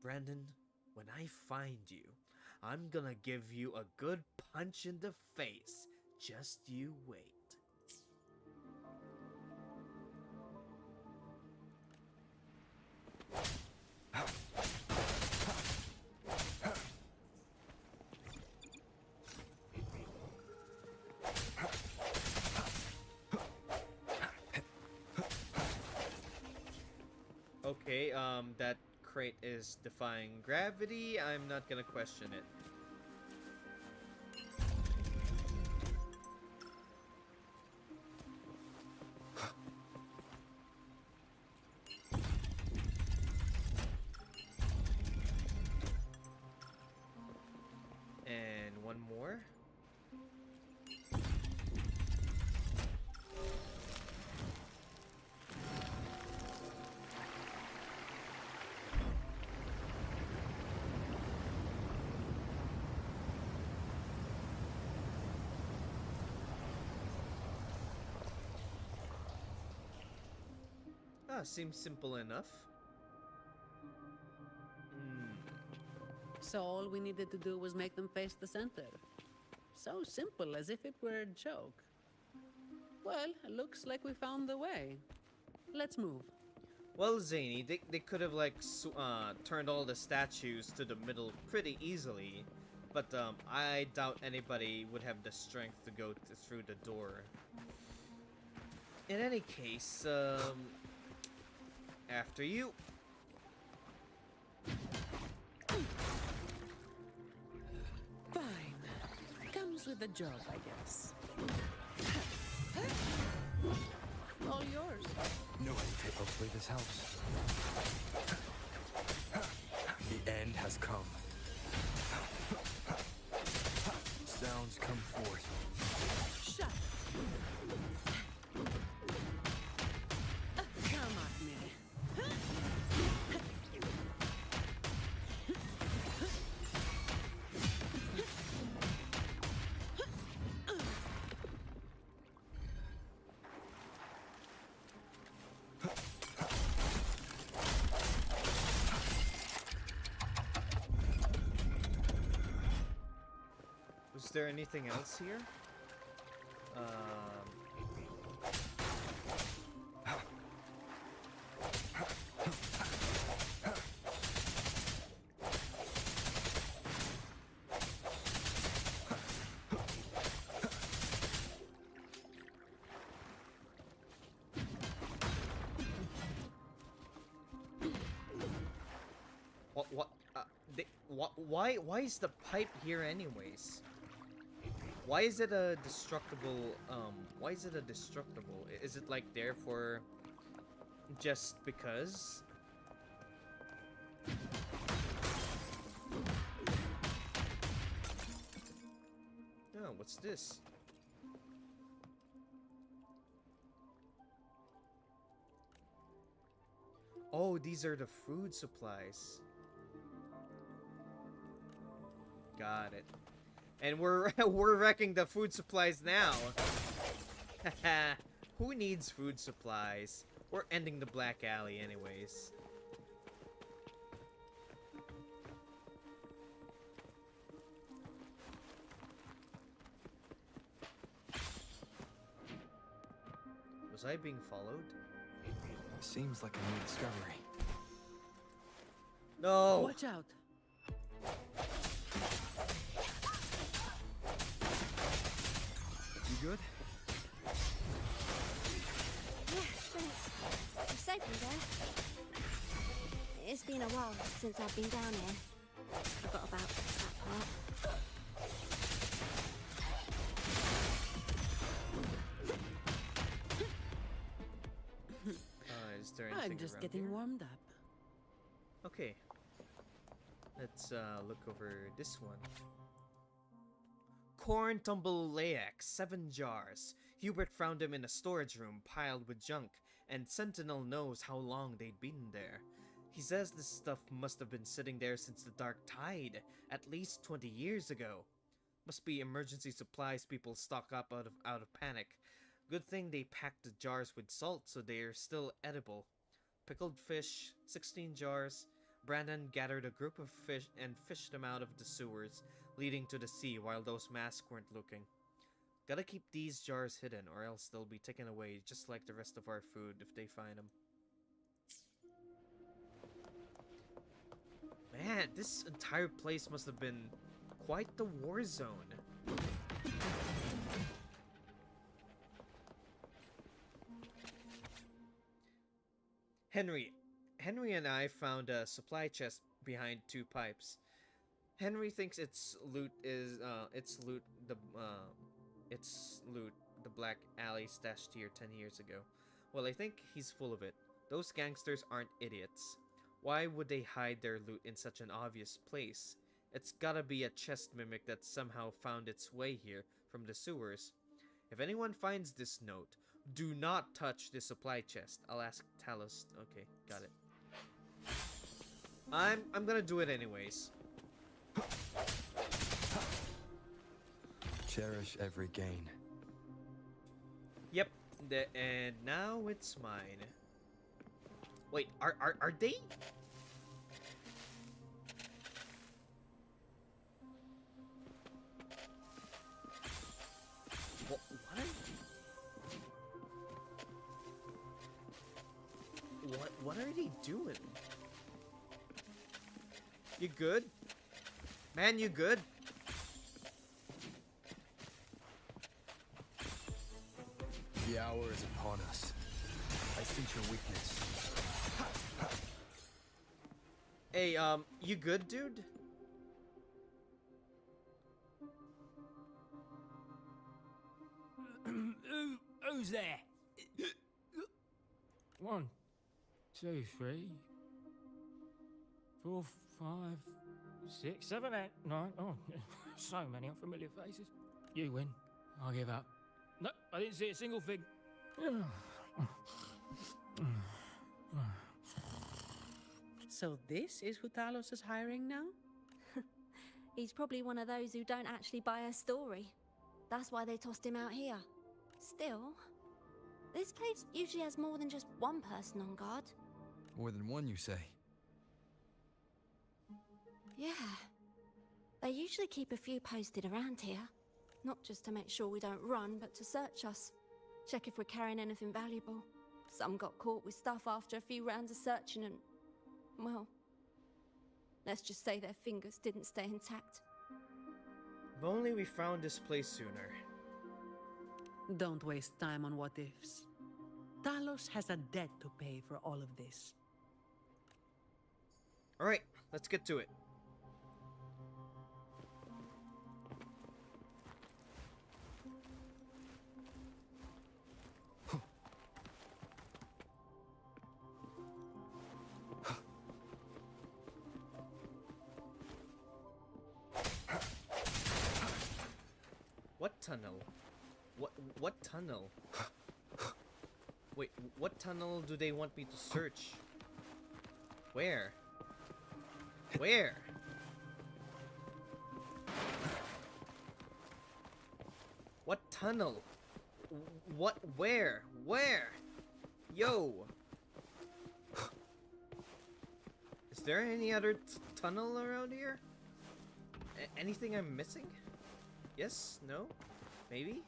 Brandon, when I find you, I'm gonna give you a good punch in the face. Just you wait. Okay, that crate is defying gravity. I'm not gonna question it. And one more. Ah, seems simple enough. So all we needed to do was make them face the center. So simple, as if it were a joke. Well, looks like we found the way. Let's move. Well, Zany, they could have like turned all the statues to the middle pretty easily, but I doubt anybody would have the strength to go through the door. In any case, after you. Fine. Comes with the job, I guess. All yours. No, hopefully this helps. The end has come. Sounds come forth. Shut. Come at me. Is there anything else here? Why is the pipe here anyways? Why is it a destructible, why is it a destructible? Is it like there for just because. Oh, what's this? Oh, these are the food supplies. Got it. And we're we're wrecking the food supplies now. Who needs food supplies? We're ending the Black Alley anyways. Was I being followed? Seems like a new discovery. No! Watch out. You good? Yeah, thanks. You saved me there. It's been a while since I've been down here. Forgot about that part. Is there anything I'm just around getting here? warmed up. Okay. Let's look over this one. Corn Tumbleayak, 7 jars. Hubert found them in a storage room piled with junk, and Sentinel knows how long they'd been there. He says this stuff must have been sitting there since the Dark Tide, at least 20 years ago. Must be emergency supplies people stock up out of panic. Good thing they packed the jars with salt so they are still edible. Pickled fish, 16 jars. Brandon gathered a group of fish and fished them out of the sewers, leading to the sea while those masks weren't looking. Gotta keep these jars hidden or else they'll be taken away just like the rest of our food if they find them. Man, this entire place must have been quite the war zone. Henry and I found a supply chest behind 2 pipes. Henry thinks its loot the Black Alley stashed here 10 years ago. Well, I think he's full of it. Those gangsters aren't idiots. Why would they hide their loot in such an obvious place? It's gotta be a chest mimic that somehow found its way here from the sewers. If anyone finds this note, do not touch the supply chest. I'll ask Talos. Okay, got it. I'm gonna do it anyways. Cherish every gain. Yep, and now it's mine. Wait, are they? What? What are they doing? You good? Man, you good? The hour is upon us. I sense your weakness. Hey, you good, dude? Who's there? 1, 2, 3, 4, 5, 6, 7, 8, 9. Oh, so many unfamiliar faces. You win. I'll give up. No, I didn't see a single thing. So this is who Talos is hiring now? He's probably one of those who don't actually buy a story. That's why they tossed him out here. Still, this place usually has more than just one person on guard. More than one, you say? Yeah. They usually keep a few posted around here. Not just to make sure we don't run, but to search us. Check if we're carrying anything valuable. Some got caught with stuff after a few rounds of searching and... well... let's just say their fingers didn't stay intact. If only we found this place sooner. Don't waste time on what ifs. Talos has a debt to pay for all of this. Alright, let's get to it. tunnel? What tunnel? Wait, what tunnel do they want me to search? Where? Where? What tunnel? What? Where? Where? Yo! Is there any other tunnel around here? Anything I'm missing? Yes? No? Maybe?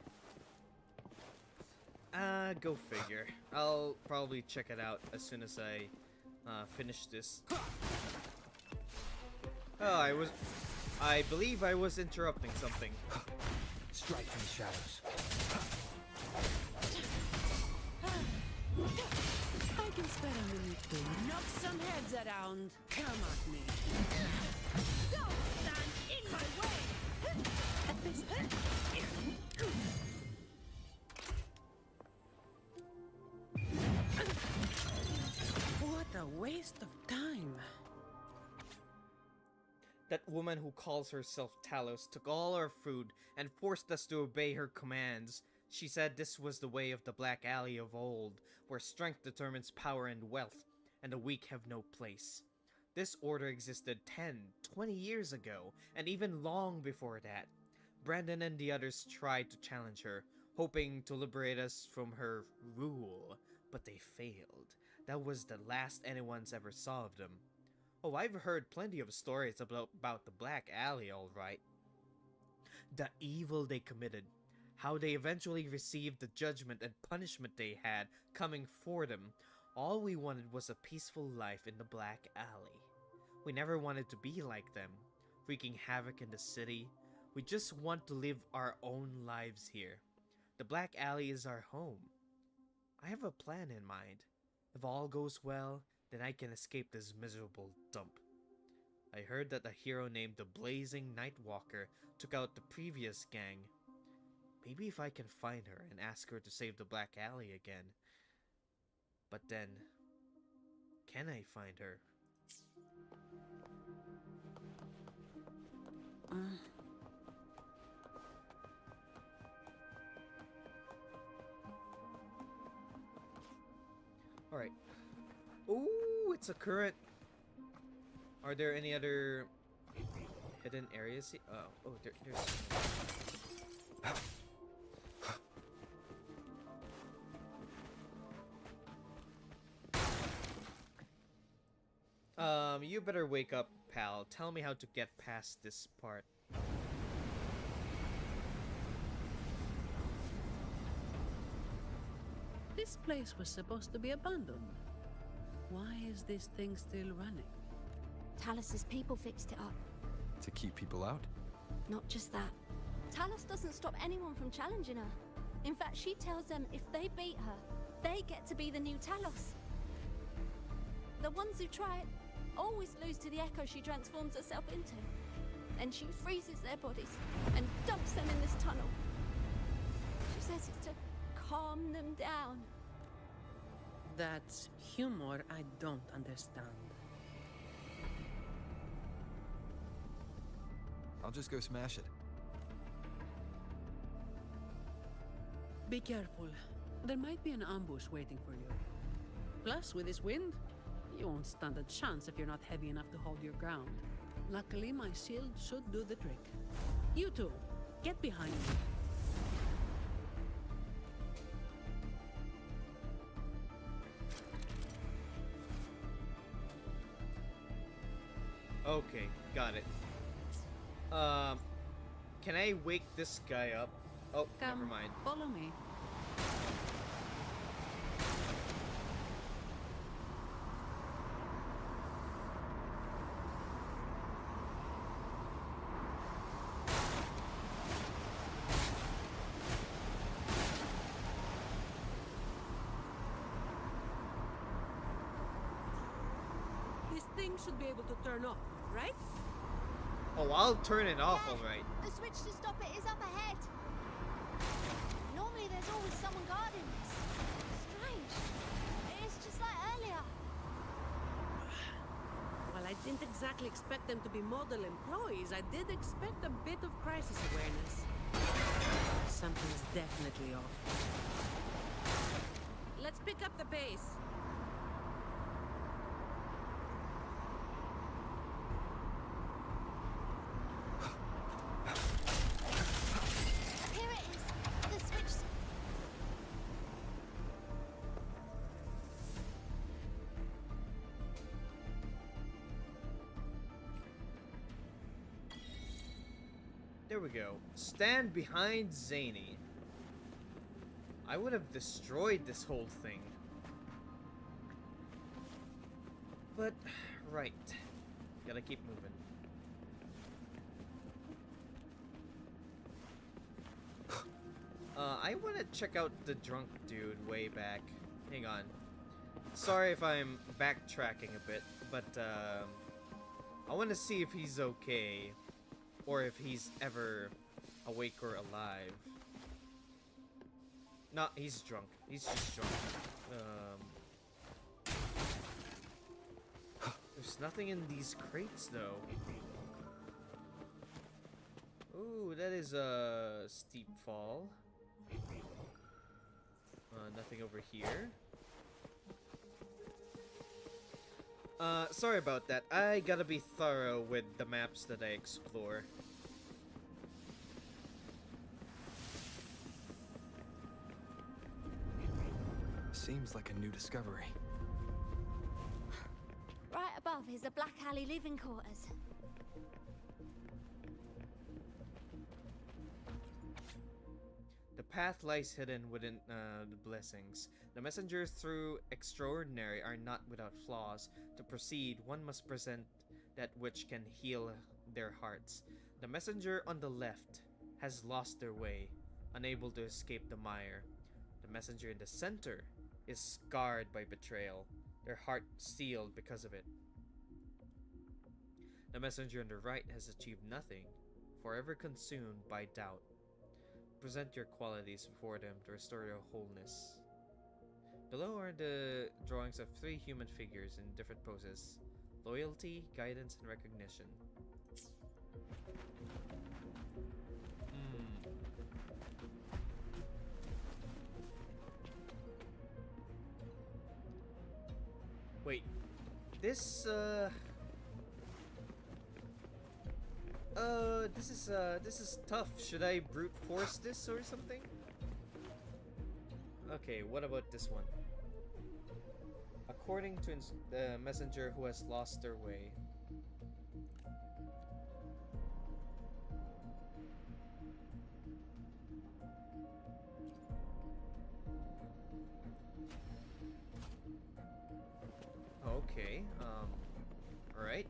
Go figure. I'll probably check it out as soon as I finish this. Oh, I believe I was interrupting something. Strike from the shadows. I can spare a minute to knock some heads around. Come at me. Don't stand in my way! What a waste of time. That woman who calls herself Talos took all our food and forced us to obey her commands. She said this was the way of the Black Alley of old, where strength determines power and wealth, and the weak have no place. This order existed 10, 20 years ago, and even long before that. Brandon and the others tried to challenge her, hoping to liberate us from her rule, but they failed. That was the last anyone's ever saw of them. Oh, I've heard plenty of stories about the Black Alley, alright. The evil they committed, how they eventually received the judgment and punishment they had coming for them. All we wanted was a peaceful life in the Black Alley. We never wanted to be like them, wreaking havoc in the city. We just want to live our own lives here. The Black Alley is our home. I have a plan in mind. If all goes well, then I can escape this miserable dump. I heard that a hero named the Blazing Nightwalker took out the previous gang. Maybe if I can find her and ask her to save the Black Alley again. But then, can I find her? Alright. Ooh, it's a current. Are there any other hidden areas? There's. You better wake up, pal. Tell me how to get past this part. This place was supposed to be abandoned. Why is this thing still running? Talos's people fixed it up. To keep people out? Not just that. Talos doesn't stop anyone from challenging her. In fact, she tells them if they beat her, they get to be the new Talos. The ones who try it always lose to the echo she transforms herself into. And she freezes their bodies and dumps them in this tunnel. She says it's to calm them down. That's humor I don't understand. I'll just go smash it. Be careful. There might be an ambush waiting for you. Plus, with this wind, you won't stand a chance if you're not heavy enough to hold your ground. Luckily, my shield should do the trick. You two, get behind me. Okay, got it. Can I wake this guy up? Oh, Come, never mind. Follow me. This thing should be able to turn off, right? Oh, I'll turn it off, alright. The switch to stop it is up ahead. Normally there's always someone guarding this. Strange. It's just like earlier. Well, I didn't exactly expect them to be model employees. I did expect a bit of crisis awareness. Something's definitely off. Let's pick up the pace. Here it is. The switch. There we go. Stand behind Zani. I would have destroyed this whole thing. But, right. Gotta keep moving. I want to check out the drunk dude way back. Hang on. Sorry if I'm backtracking a bit, but I want to see if he's okay. Or if he's ever awake or alive. No, he's drunk. He's just drunk. There's nothing in these crates, though. Ooh, that is a steep fall. Nothing over here. Sorry about that. I gotta be thorough with the maps that I explore. Seems like a new discovery. Right above is the Black Alley living quarters. The path lies hidden within the blessings. The messengers through extraordinary are not without flaws. To proceed, one must present that which can heal their hearts. The messenger on the left has lost their way, unable to escape the mire. The messenger in the center is scarred by betrayal, their heart sealed because of it. The messenger on the right has achieved nothing, forever consumed by doubt. Present your qualities before them to restore their wholeness. Below are the drawings of 3 human figures in different poses. Loyalty, guidance, and recognition. Wait. This this is tough. Should I brute force this or something? Okay, what about this one? According to the messenger who has lost their way. Okay, alright.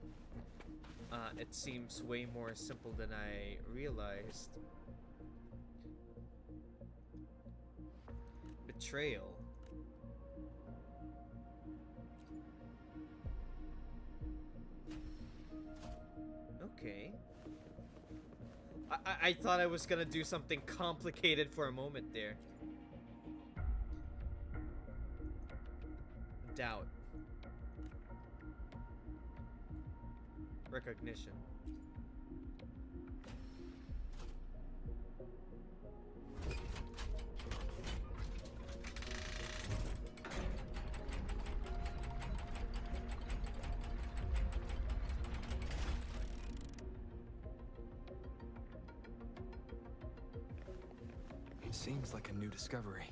It seems way more simple than I realized. Betrayal. Okay. I thought I was gonna do something complicated for a moment there. Doubt. Recognition. Seems like a new discovery.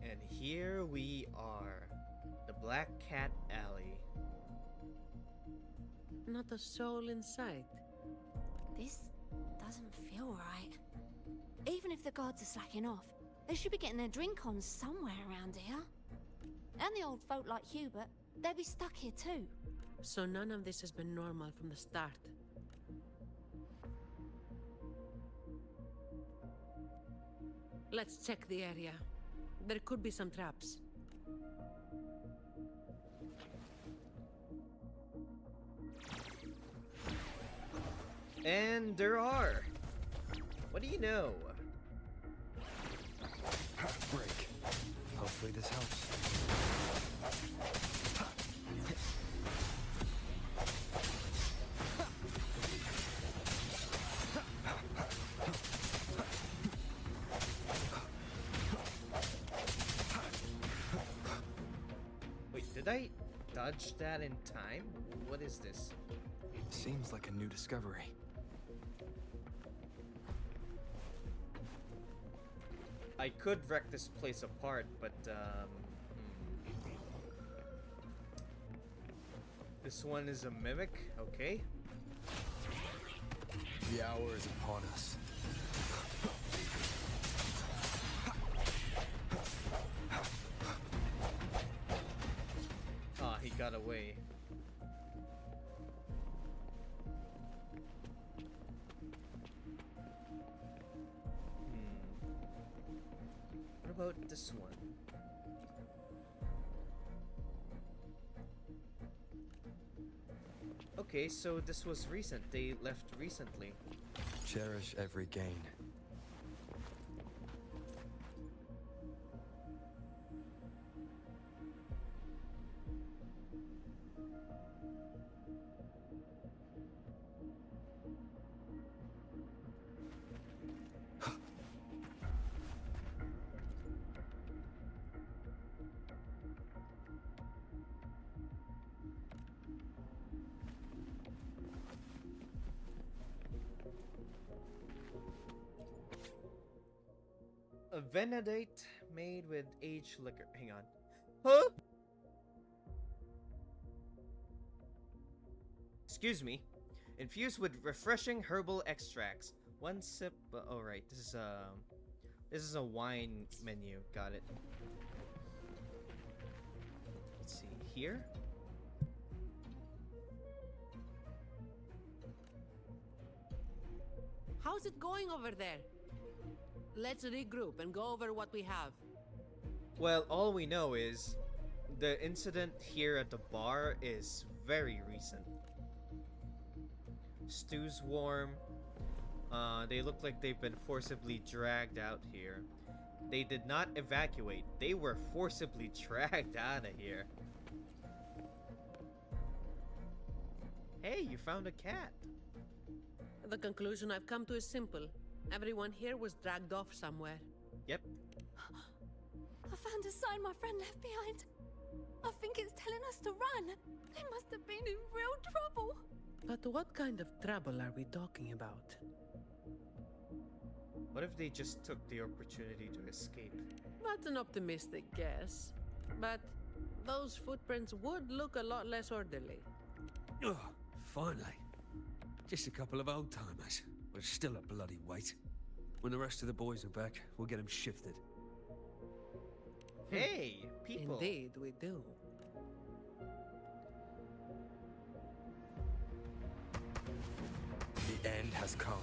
And here we are, the Black Cat Alley. Not a soul in sight. This doesn't feel right. Even if the gods are slacking off, they should be getting their drink on somewhere around here. And the old folk like Hubert, they'd be stuck here too. So none of this has been normal from the start. Let's check the area. There could be some traps. And there are. What do you know? Break. Hopefully this helps. Wait, did I dodge that in time? What is this? Seems like a new discovery. I could wreck this place apart, but this one is a mimic, okay? The hour is upon us. Ah, he got away. What about this one? Okay, so this was recent. They left recently. Cherish every gain. A Venadate made with aged liquor. Hang on. Huh? Excuse me. Infused with refreshing herbal extracts. One sip. Oh right, this is a wine menu. Got it. Let's see here. How's it going over there? Let's regroup and go over what we have. Well, all we know is the incident here at the bar is very recent. Stew's warm. They look like they've been forcibly dragged out here. They did not evacuate. They were forcibly dragged out of here. Hey, you found a cat. The conclusion I've come to is simple. Everyone here was dragged off somewhere. Yep. I found a sign my friend left behind. I think it's telling us to run. They must have been in real trouble. But what kind of trouble are we talking about? What if they just took the opportunity to escape? That's an optimistic guess. But those footprints would look a lot less orderly. Oh, finally. Just a couple of old timers. But still a bloody weight. When the rest of the boys are back, we'll get them shifted. Hey, people. Indeed, we do. The end has come.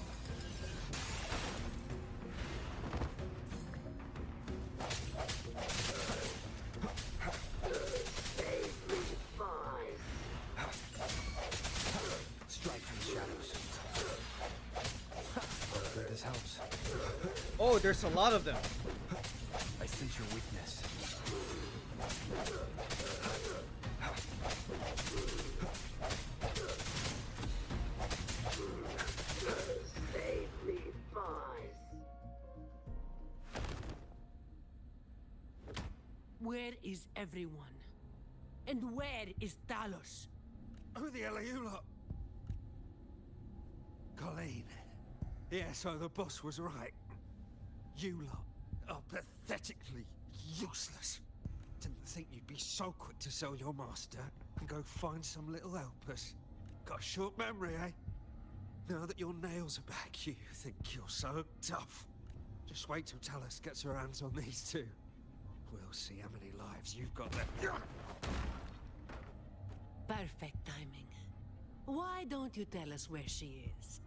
Strike from the shadows. Hopefully this helps. Oh, there's a lot of them. I sense your weakness. Save me, boys. Where is everyone? And where is Talos? Who the hell are you lot? Colleen. Yeah, so the boss was right. You lot are pathetically useless. Didn't think you'd be so quick to sell your master and go find some little helpers. Got a short memory, eh? Now that your nails are back, you think you're so tough. Just wait till Talos gets her hands on these two. We'll see how many lives you've got left. Perfect timing. Why don't you tell us where she is?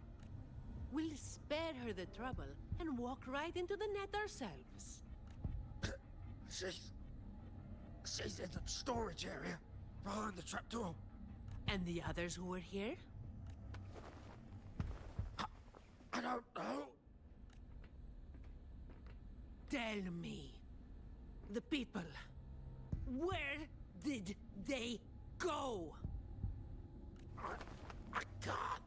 We'll spare her the trouble and walk right into the net ourselves. She's in the storage area, behind the trapdoor. And the others who were here? I don't know. Tell me. The people. Where did they go? I can't.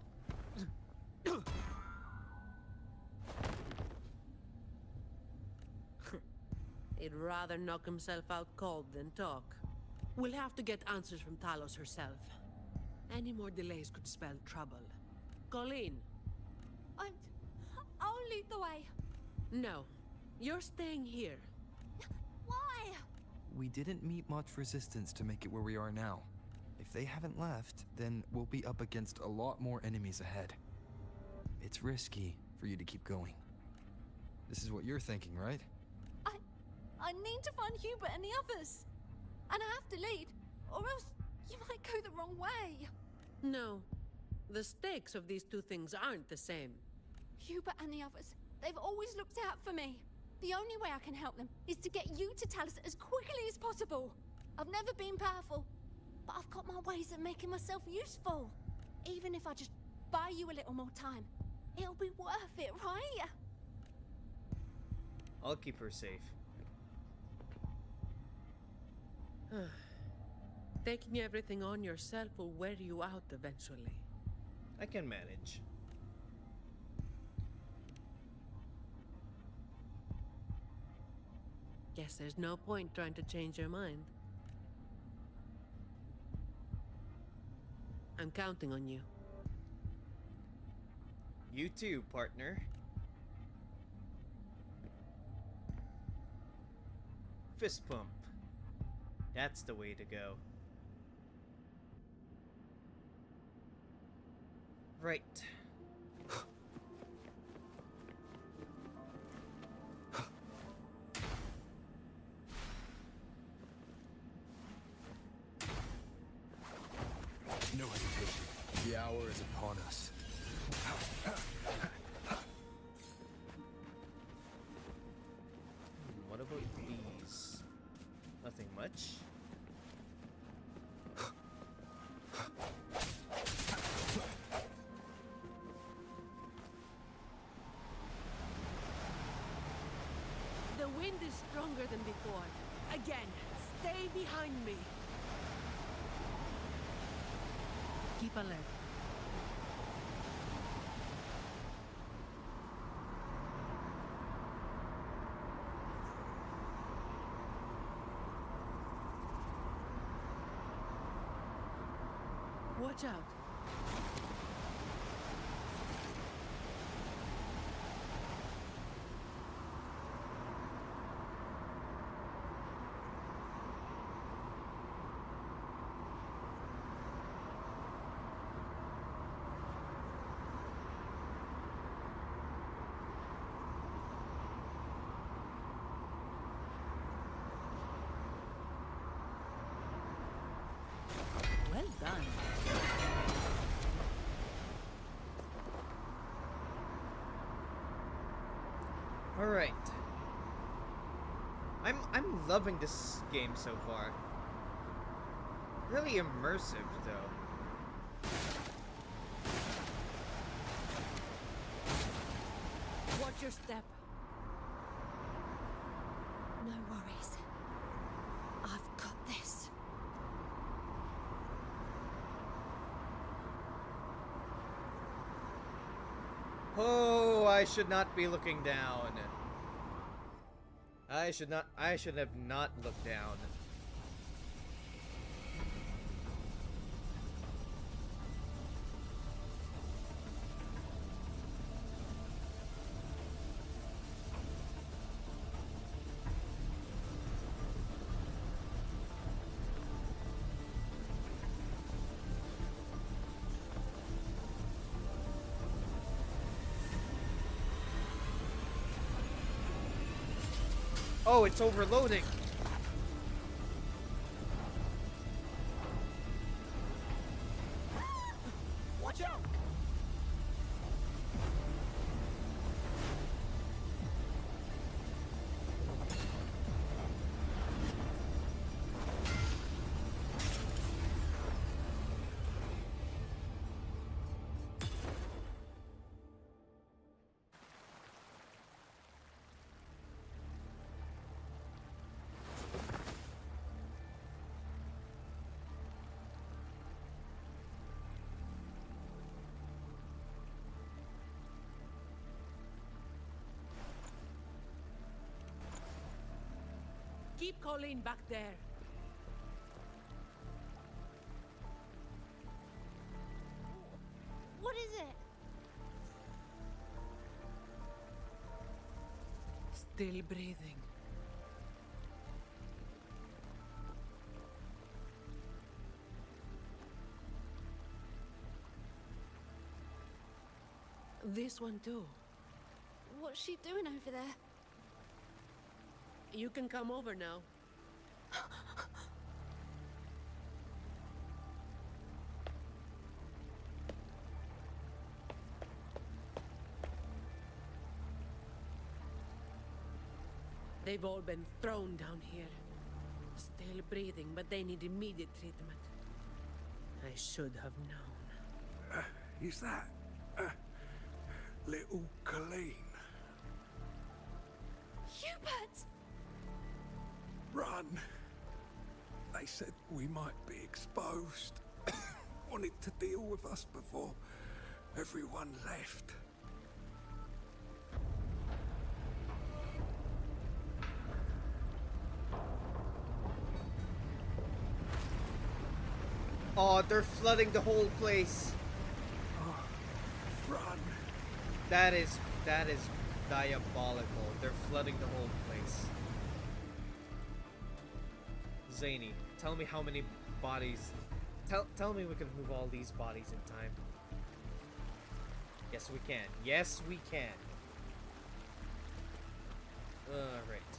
He'd rather knock himself out cold than talk. We'll have to get answers from Talos herself. Any more delays could spell trouble. Colleen. I'll lead the way. No. You're staying here. Why? We didn't meet much resistance to make it where we are now. If they haven't left, then we'll be up against a lot more enemies ahead. It's risky for you to keep going. This is what you're thinking, right? I need to find Hubert and the others. And I have to lead, or else you might go the wrong way. No. The stakes of these two things aren't the same. Hubert and the others, they've always looked out for me. The only way I can help them is to get you to Talos as quickly as possible. I've never been powerful, but I've got my ways of making myself useful. Even if I just buy you a little more time, it'll be worth it, right? I'll keep her safe. Taking everything on yourself will wear you out eventually. I can manage. Guess there's no point trying to change your mind. I'm counting on you. You too, partner. Fist pump. That's the way to go. Right. No hesitation. The hour is upon us. What about these? Nothing much. The wind is stronger than before. Again, stay behind me. Keep alert. Watch out. Well done. All right. I'm loving this game so far. Really immersive though. Watch your step. No worries. I've got this. Oh, I should not be looking down. I should have not looked down. Oh, it's overloading. Watch out! Keep Colleen back there. What is it? Still breathing. This one too. What's she doing over there? You can come over now. They've all been thrown down here. Still breathing, but they need immediate treatment. I should have known. Is that little Colleen? Hubert! Run! They said we might be exposed. Wanted to deal with us before everyone left. Oh, they're flooding the whole place. Run! That is diabolical. They're flooding the whole place. Zani, tell me how many bodies. Tell me we can move all these bodies in time. Yes, we can. Yes, we can. Right.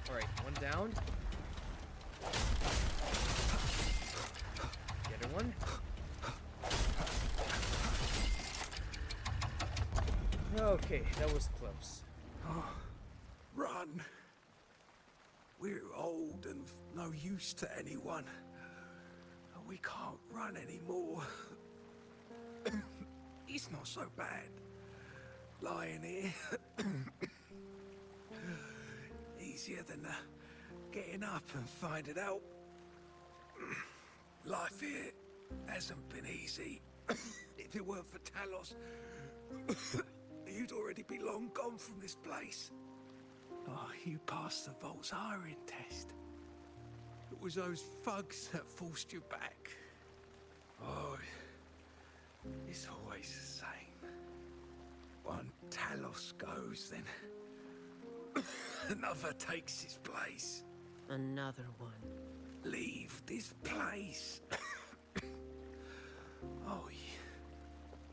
Alright, one down. The other one. Okay, that was close. Run! We're old and of no use to anyone. We can't run anymore. It's not so bad. Lying here. Easier than getting up and finding out. Life here hasn't been easy. If it weren't for Talos, you'd already be long gone from this place. Oh, you passed the Vault's hiring test. It was those thugs that forced you back. Oh, it's always the same. One Talos goes, then another takes his place. Another one. Leave this place. Oh,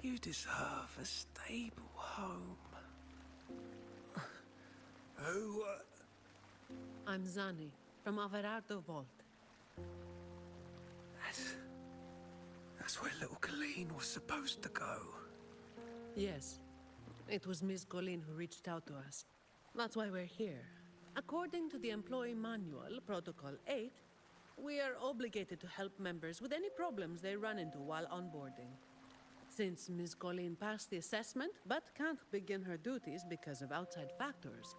you deserve a stable home. Who, I'm Zani, from Averardo Vault. That's where little Colleen was supposed to go. Yes. It was Miss Colleen who reached out to us. That's why we're here. According to the employee manual, Protocol 8, we are obligated to help members with any problems they run into while onboarding. Since Miss Colleen passed the assessment, but can't begin her duties because of outside factors,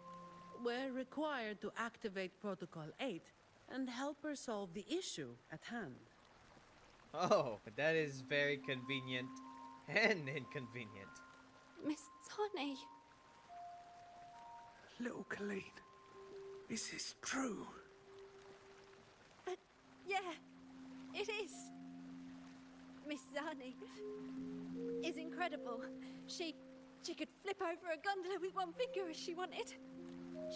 we're required to activate Protocol 8 and help her solve the issue at hand. Oh, that is very convenient and inconvenient. Miss Zani. Little Colleen, is this true? Yeah, it is. Miss Zani is incredible. She could flip over a gondola with one finger if she wanted.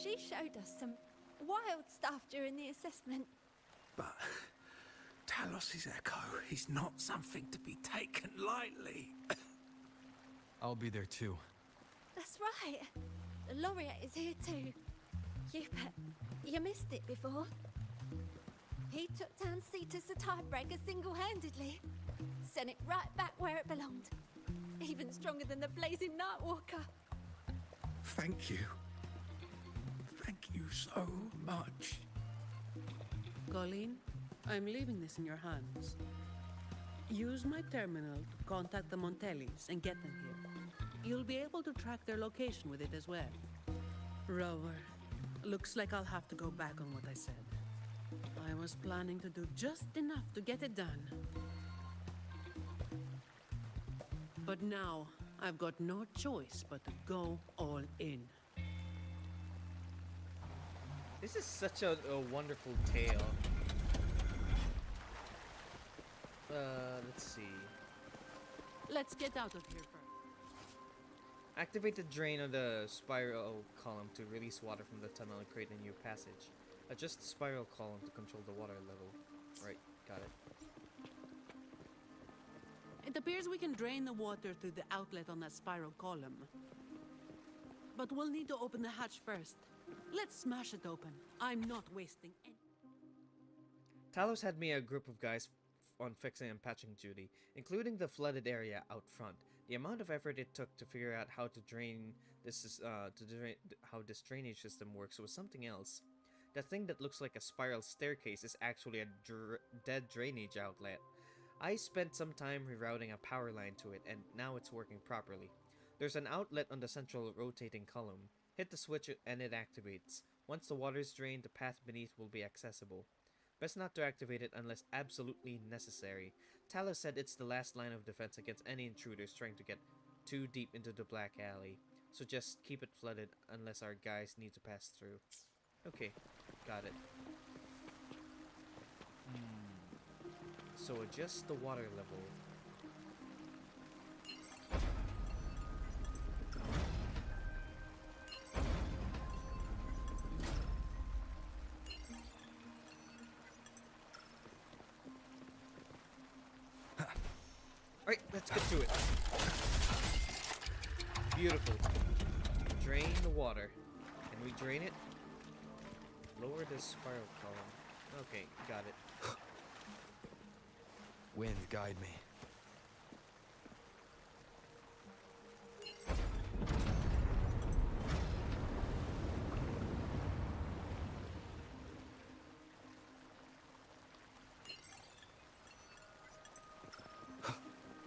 She showed us some wild stuff during the assessment. But Talos's echo is not something to be taken lightly. I'll be there too. That's right. The laureate is here too. Hubert, you missed it before. He took down Cetus the Tiebreaker single-handedly. Sent it right back where it belonged. Even stronger than the blazing Nightwalker. Thank you. Thank you so much. Colleen, I'm leaving this in your hands. Use my terminal to contact the Montellis and get them here. You'll be able to track their location with it as well. Rover, looks like I'll have to go back on what I said. I was planning to do just enough to get it done. But now, I've got no choice but to go all in. This is such a wonderful tale. Let's see. Let's get out of here first. Activate the drain on the spiral column to release water from the tunnel and create a new passage. Adjust the spiral column to control the water level. Right, got it. It appears we can drain the water through the outlet on that spiral column. But we'll need to open the hatch first. Let's smash it open. I'm not wasting any... Talos had me a group of guys on fixing and patching duty, including the flooded area out front. The amount of effort it took to figure out how to drain this how this drainage system works was something else. The thing that looks like a spiral staircase is actually a dead drainage outlet. I spent some time rerouting a power line to it, and now it's working properly. There's an outlet on the central rotating column. Hit the switch and it activates. Once the water is drained, the path beneath will be accessible. Best not to activate it unless absolutely necessary. Talos said it's the last line of defense against any intruders trying to get too deep into the black alley. So just keep it flooded unless our guys need to pass through. Okay, got it. So adjust the water level. Alright, let's get to it. Beautiful. Drain the water. Can we drain it? Lower the spiral column. Okay, got it. Wind, guide me.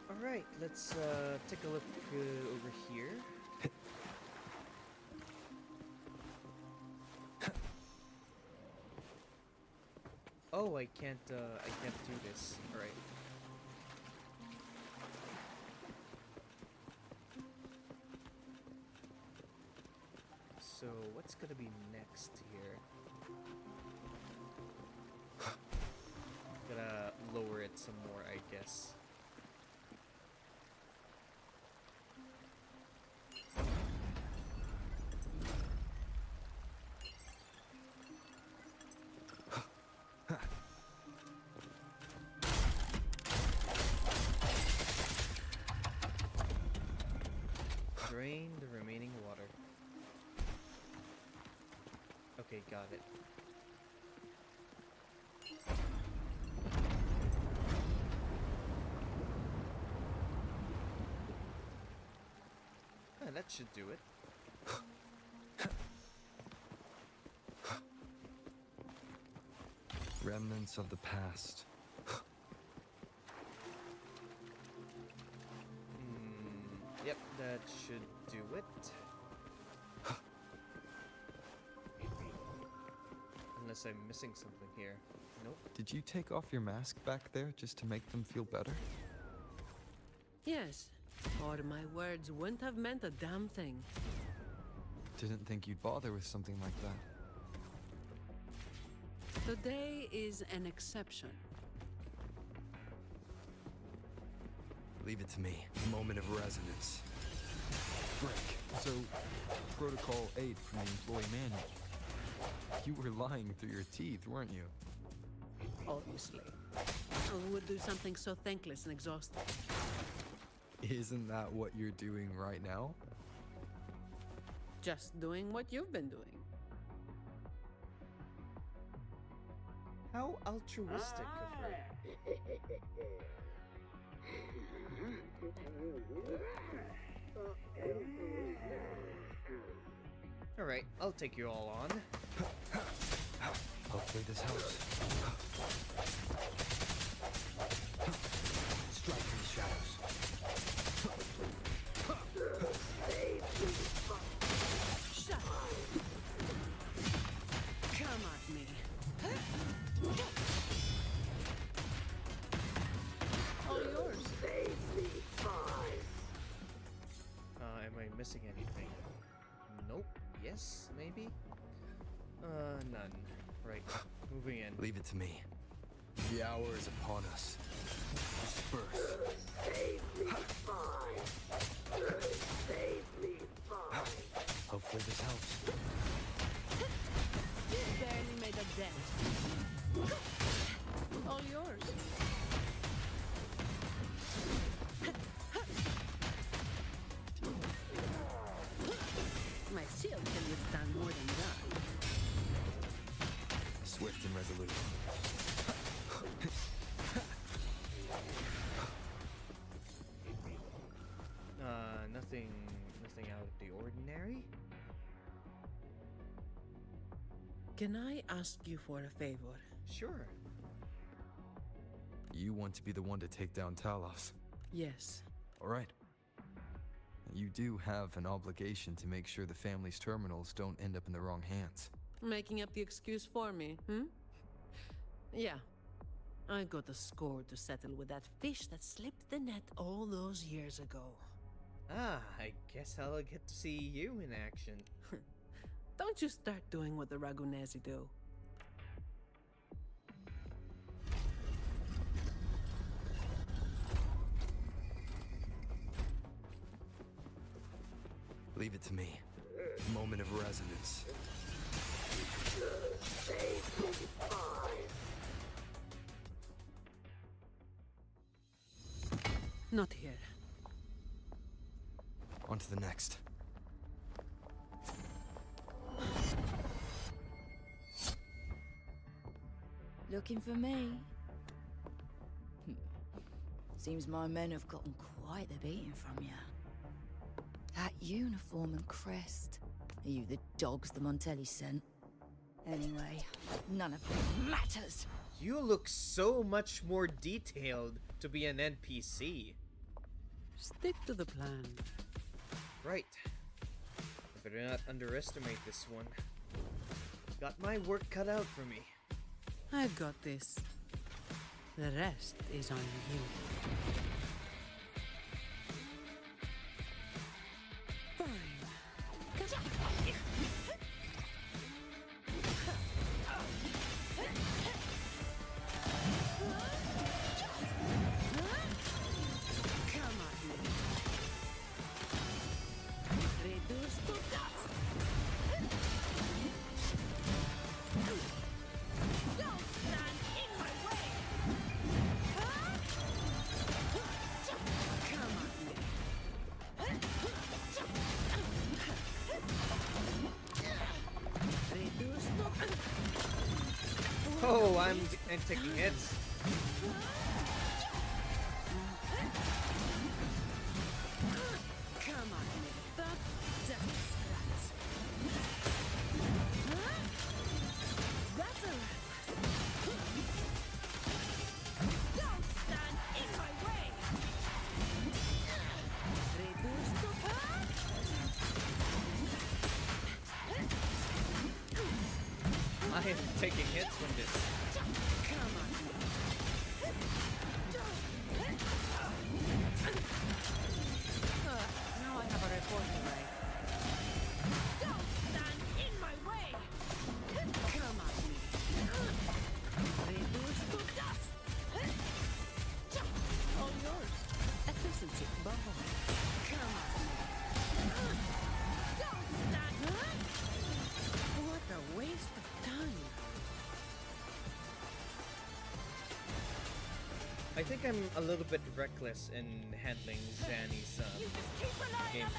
Alright, let's take a look over here. Oh, I can't do this. Alright. So, what's gonna be next here? Gotta lower it some more, I guess. Drain the remaining water. Okay, got it. That should do it. Remnants of the past. Yep, that should do it. Unless I'm missing something here. Nope. Did you take off your mask back there just to make them feel better? Yes, or my words wouldn't have meant a damn thing. Didn't think you'd bother with something like that. Today is an exception. Leave it to me. Moment of resonance. Break. So, Protocol 8 from the employee manual. You were lying through your teeth, weren't you? Obviously. Who would do something so thankless and exhausting? Isn't that what you're doing right now? Just doing what you've been doing. How altruistic of her. Alright, I'll take you all on. Hopefully this helps. Strike from the shadows. Shut up. Come at me. All yours. missing anything? Nope. Yes, maybe? None. Right. Moving in. Leave it to me. The hour is upon us. Disperse. Save me, fine. Save me, fine. Hopefully this helps. Barely made a dent. All yours. My shield can withstand more than that. Swift and resolute. Nothing out of the ordinary? Can I ask you for a favor? Sure. You want to be the one to take down Talos. Yes. All right. You do have an obligation to make sure the family's terminals don't end up in the wrong hands. Making up the excuse for me, hmm? Yeah. I got a score to settle with that fish that slipped the net all those years ago. Ah, I guess I'll get to see you in action. Don't you start doing what the Ragunesi do. Leave it to me. Moment of resonance. Save me, fine. Not here. On to the next. Looking for me? Seems my men have gotten quite the beating from you. That uniform and crest. Are you the dogs the Montelli sent? Anyway, none of it matters. You look so much more detailed to be an NPC. Stick to the plan. Right. I better not underestimate this one. Got my work cut out for me. I've got this. The rest is on you. Fine. Come on. Reduce to dust. Don't stand in my way. Come on. Reduce to. Oh, I'm taking hits. Come on, that's just a scratch. That's a Don't stand in my way. Reduce to I am taking hits from this. Come on. Now I have a report to write. Don't stand in my way. Come on. Reduce to dust. All yours. Efficiency bubble. Come on. Don't stand. What a waste of time. I think I'm a little bit reckless in handling Zani's game.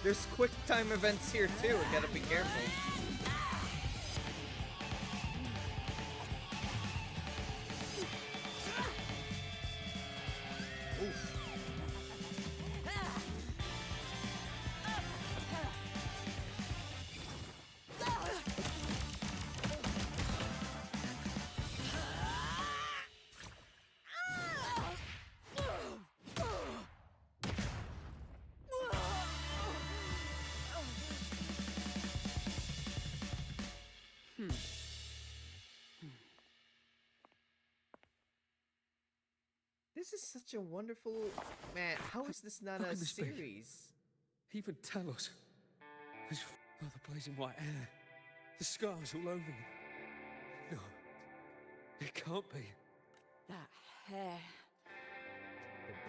There's quick time events here too, gotta be careful. Oof. this is such a wonderful... Man, how is this not How a can this be? series? Even Talos. His the blazing white hair. The scars all over him. No. It can't be. That hair.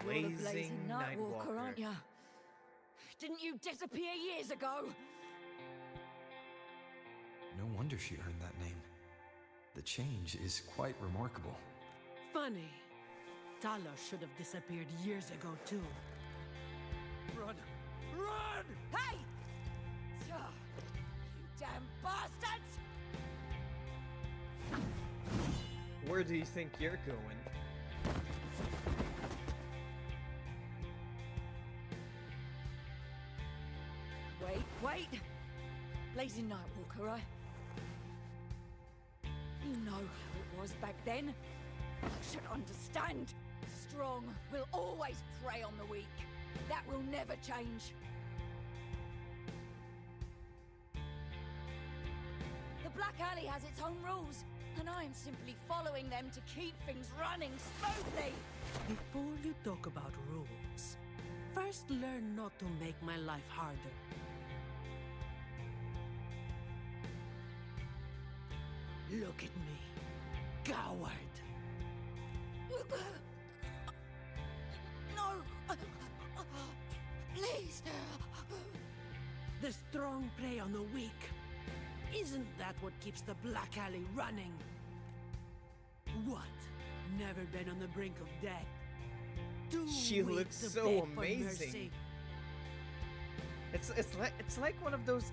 The You're the blazing blazing Nightwalker, Nightwalker. aren't you? Didn't you disappear years ago? No wonder she earned that name. The change is quite remarkable. Funny. Talos should have disappeared years ago, too. Run! Run! Hey! You damn bastards! Where do you think you're going? Wait! Blazing Nightwalker, right? You know how it was back then. You should understand. Strong will always prey on the weak. That will never change. The Black Alley has its own rules, and I am simply following them to keep things running smoothly. Before you talk about rules, first learn not to make my life harder. Look at me, coward. No! Please! The strong prey on the weak. Isn't that what keeps the Black Alley running? What? Never been on the brink of death? Too She weak looks to so beg for amazing. mercy. It's like one of those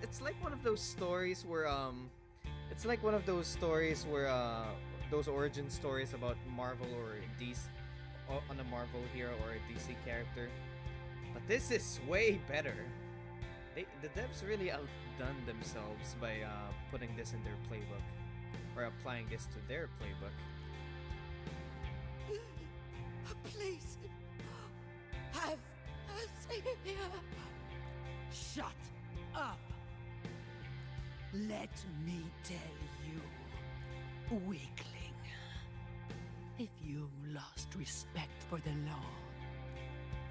stories where it's like one of those stories where those origin stories about Marvel or DC on a Marvel hero or a DC character. But this is way better. The devs really outdone themselves by putting this in their playbook or applying this to their playbook. Please! Have mercy! Shut up! Let me tell you, weakling. If you lost respect for the law,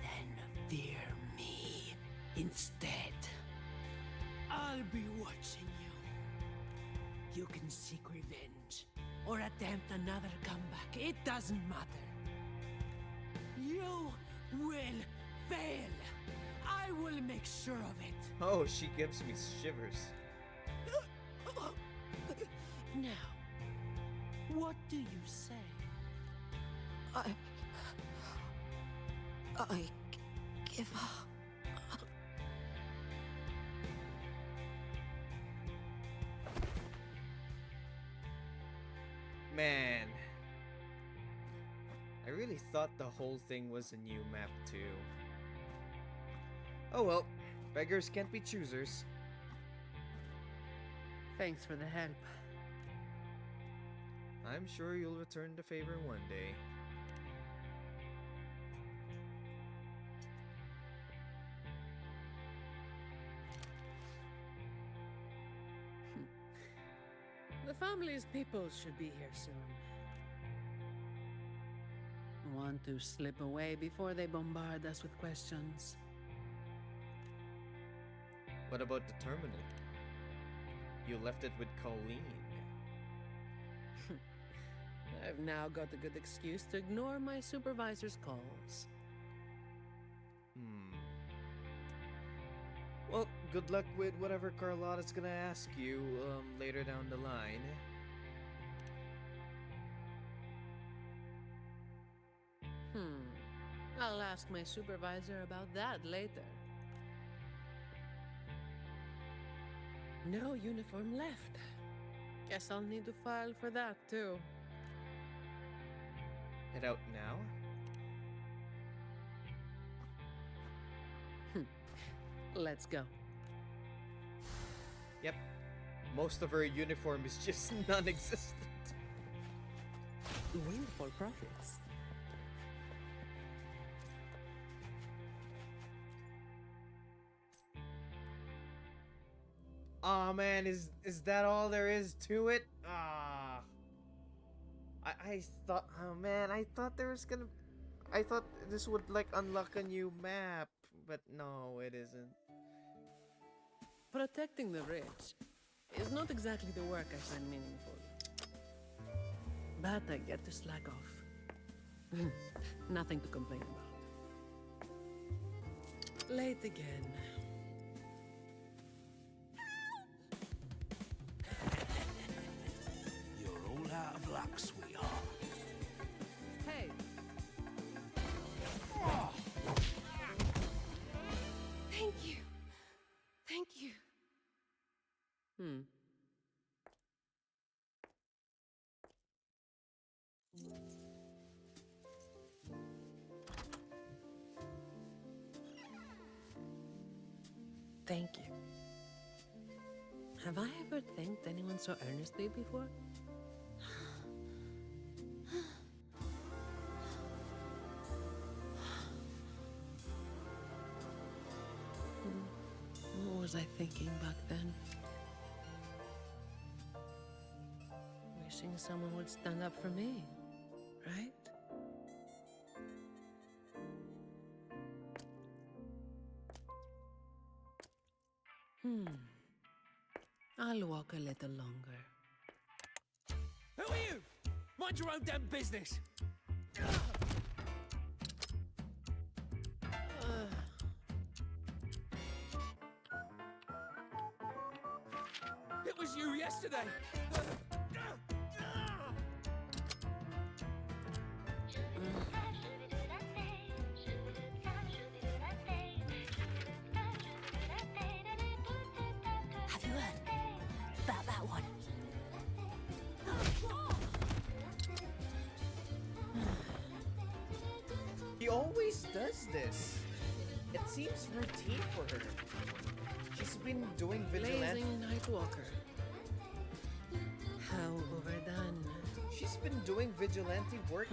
then fear me instead. I'll be watching you. You can seek revenge or attempt another comeback. It doesn't matter. You will fail. I will make sure of it. Oh, she gives me shivers. Now, what do you say? I give up. Man, I really thought the whole thing was a new map too. Oh well, beggars can't be choosers. Thanks for the help. I'm sure you'll return the favor one day. The family's people should be here soon. Want to slip away before they bombard us with questions? What about the terminal? You left it with Colleen. I've now got a good excuse to ignore my supervisor's calls. Well, good luck with whatever Carlotta's gonna ask you later down the line. I'll ask my supervisor about that later. No uniform left. Guess I'll need to file for that too. Head out now? Let's go. Yep. Most of her uniform is just non-existent. Windfall profits. Aw, man, is that all there is to it? Ah. I thought, oh man, I thought there was gonna... I thought this would like unlock a new map, but no, it isn't. Protecting the rich is not exactly the work I find meaningful. But I get to slack off. Nothing to complain about. Late again. You're all out of luck, sweetheart. Hey, Thank you. Thank you. thank you. Have I ever thanked anyone so earnestly before? What was I thinking back then? Wishing someone would stand up for me, right? I'll walk a little longer. Who are you? Mind your own damn business. It was you yesterday. Have you heard about that one? He always does this. It seems routine for her. She's been doing vigilante. Blazing Nightwalker. How overdone. She's been doing vigilante work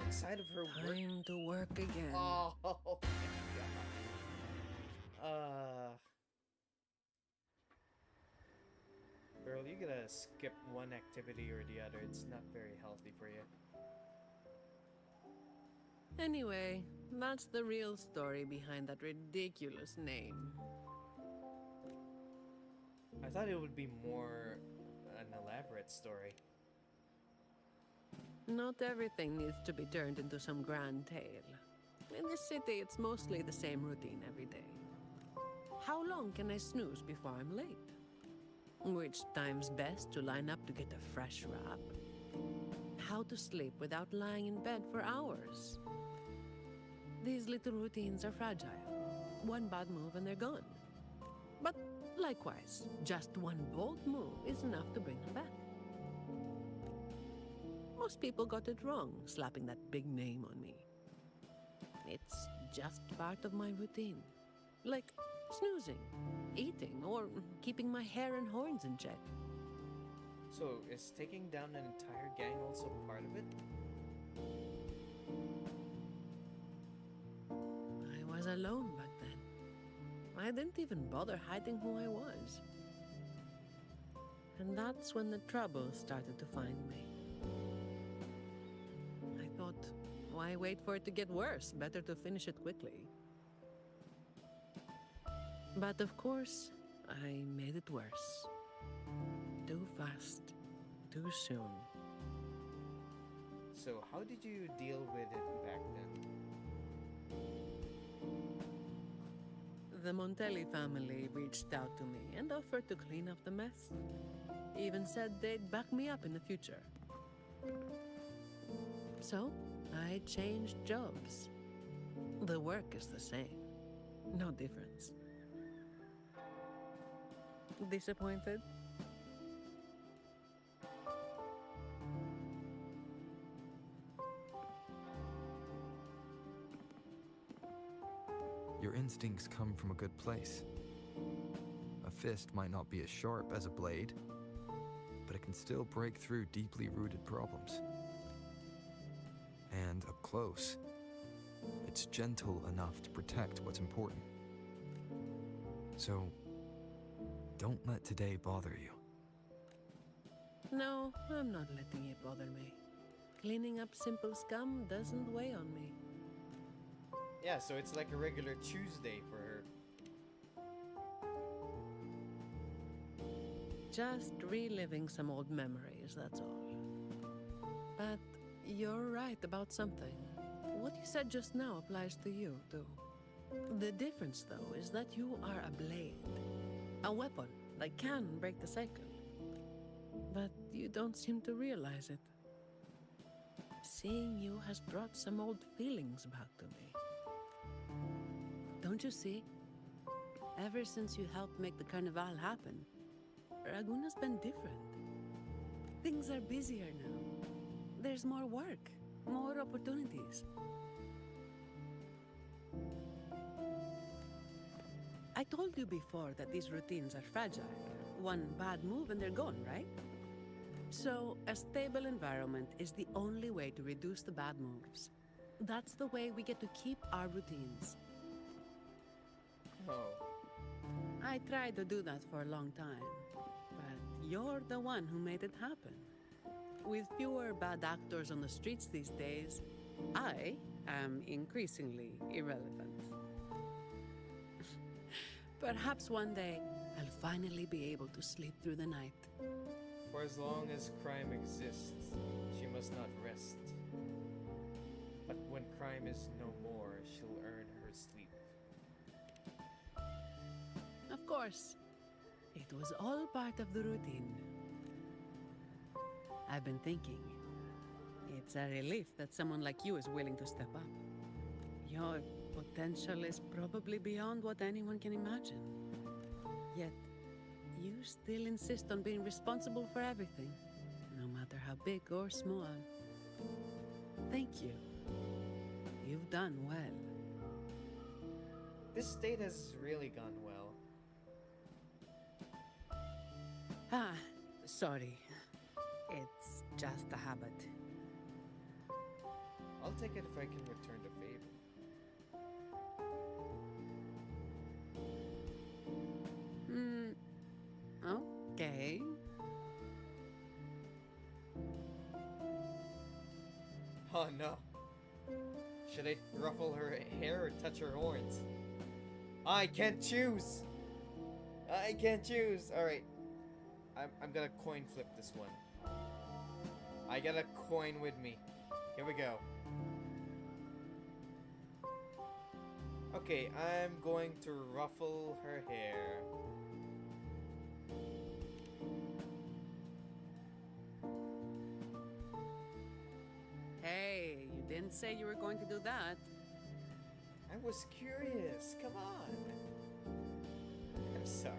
outside of her work. Time to work again. Oh my god. Girl, you gotta skip one activity or the other. It's not very healthy for you. Anyway, that's the real story behind that ridiculous name. I thought it would be more an elaborate story. Not everything needs to be turned into some grand tale. In this city, it's mostly the same routine every day. How long can I snooze before I'm late? Which time's best to line up to get a fresh wrap? How to sleep without lying in bed for hours? These little routines are fragile. One bad move and they're gone. But likewise, just one bold move is enough to bring them back. Most people got it wrong, slapping that big name on me. It's just part of my routine. Like snoozing, eating, or keeping my hair and horns in check. So, is taking down an entire gang also part of it? I was alone back then. I didn't even bother hiding who I was. And that's when the trouble started to find me. I thought, why wait for it to get worse? Better to finish it quickly. But of course, I made it worse. Too fast, too soon. So, how did you deal with it back then? The Montelli family reached out to me and offered to clean up the mess. Even said they'd back me up in the future. So, I changed jobs. The work is the same. No difference. Disappointed? Your instincts come from a good place. A fist might not be as sharp as a blade, but it can still break through deeply rooted problems. And up close, it's gentle enough to protect what's important. So, don't let today bother you. No, I'm not letting it bother me. Cleaning up simple scum doesn't weigh on me. Yeah, so it's like a regular Tuesday for her. Just reliving some old memories, that's all. But you're right about something. What you said just now applies to you, too. The difference, though, is that you are a blade. A weapon that can break the cycle. But you don't seem to realize it. Seeing you has brought some old feelings back to me. Don't you see? Ever since you helped make the carnival happen, Raguna's been different. Things are busier now. There's more work, more opportunities. I told you before that these routines are fragile. One bad move and they're gone, right? So, a stable environment is the only way to reduce the bad moves. That's the way we get to keep our routines. Oh. I tried to do that for a long time, but you're the one who made it happen. With fewer bad actors on the streets these days, I am increasingly irrelevant. Perhaps one day, I'll finally be able to sleep through the night. For as long as crime exists, she must not rest. But when crime is no more, she'll earn her sleep. Of course, it was all part of the routine. I've been thinking, it's a relief that someone like you is willing to step up. Your potential is probably beyond what anyone can imagine. Yet, you still insist on being responsible for everything, no matter how big or small. Thank you. You've done well. This date has really gone well. Ah, sorry. It's just a habit. I'll take it if I can return the favor. Okay. Oh no. Should I ruffle her hair or touch her horns? I can't choose! I can't choose! Alright. I'm gonna coin flip this one. I got a coin with me. Here we go. Okay, I'm going to ruffle her hair. Hey, you didn't say you were going to do that. I was curious. Come on. I'm sorry.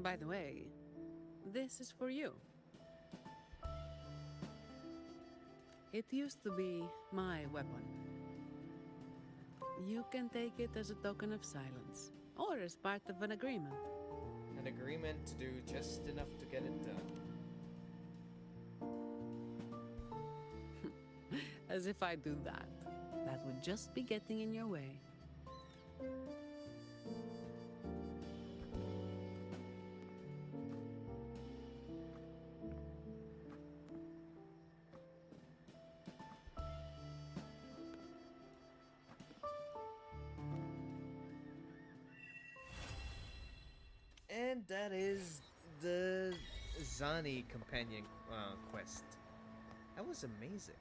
By the way, this is for you. It used to be my weapon. You can take it as a token of silence, or as part of an agreement. An agreement to do just enough to get it done. As if I do that. That would just be getting in your way. And that is the Zani companion quest. That was amazing.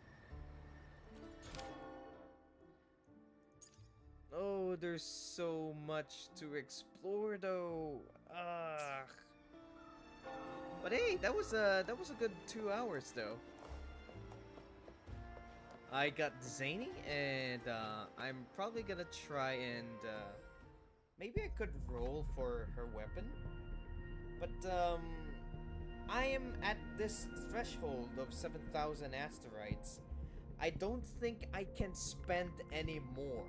Oh, there's so much to explore though. Ugh. But hey, that was a good 2 hours though. I got Zani, and I'm probably gonna try and maybe I could roll for her weapon. But I am at this threshold of 7,000 asteroids. I don't think I can spend any more,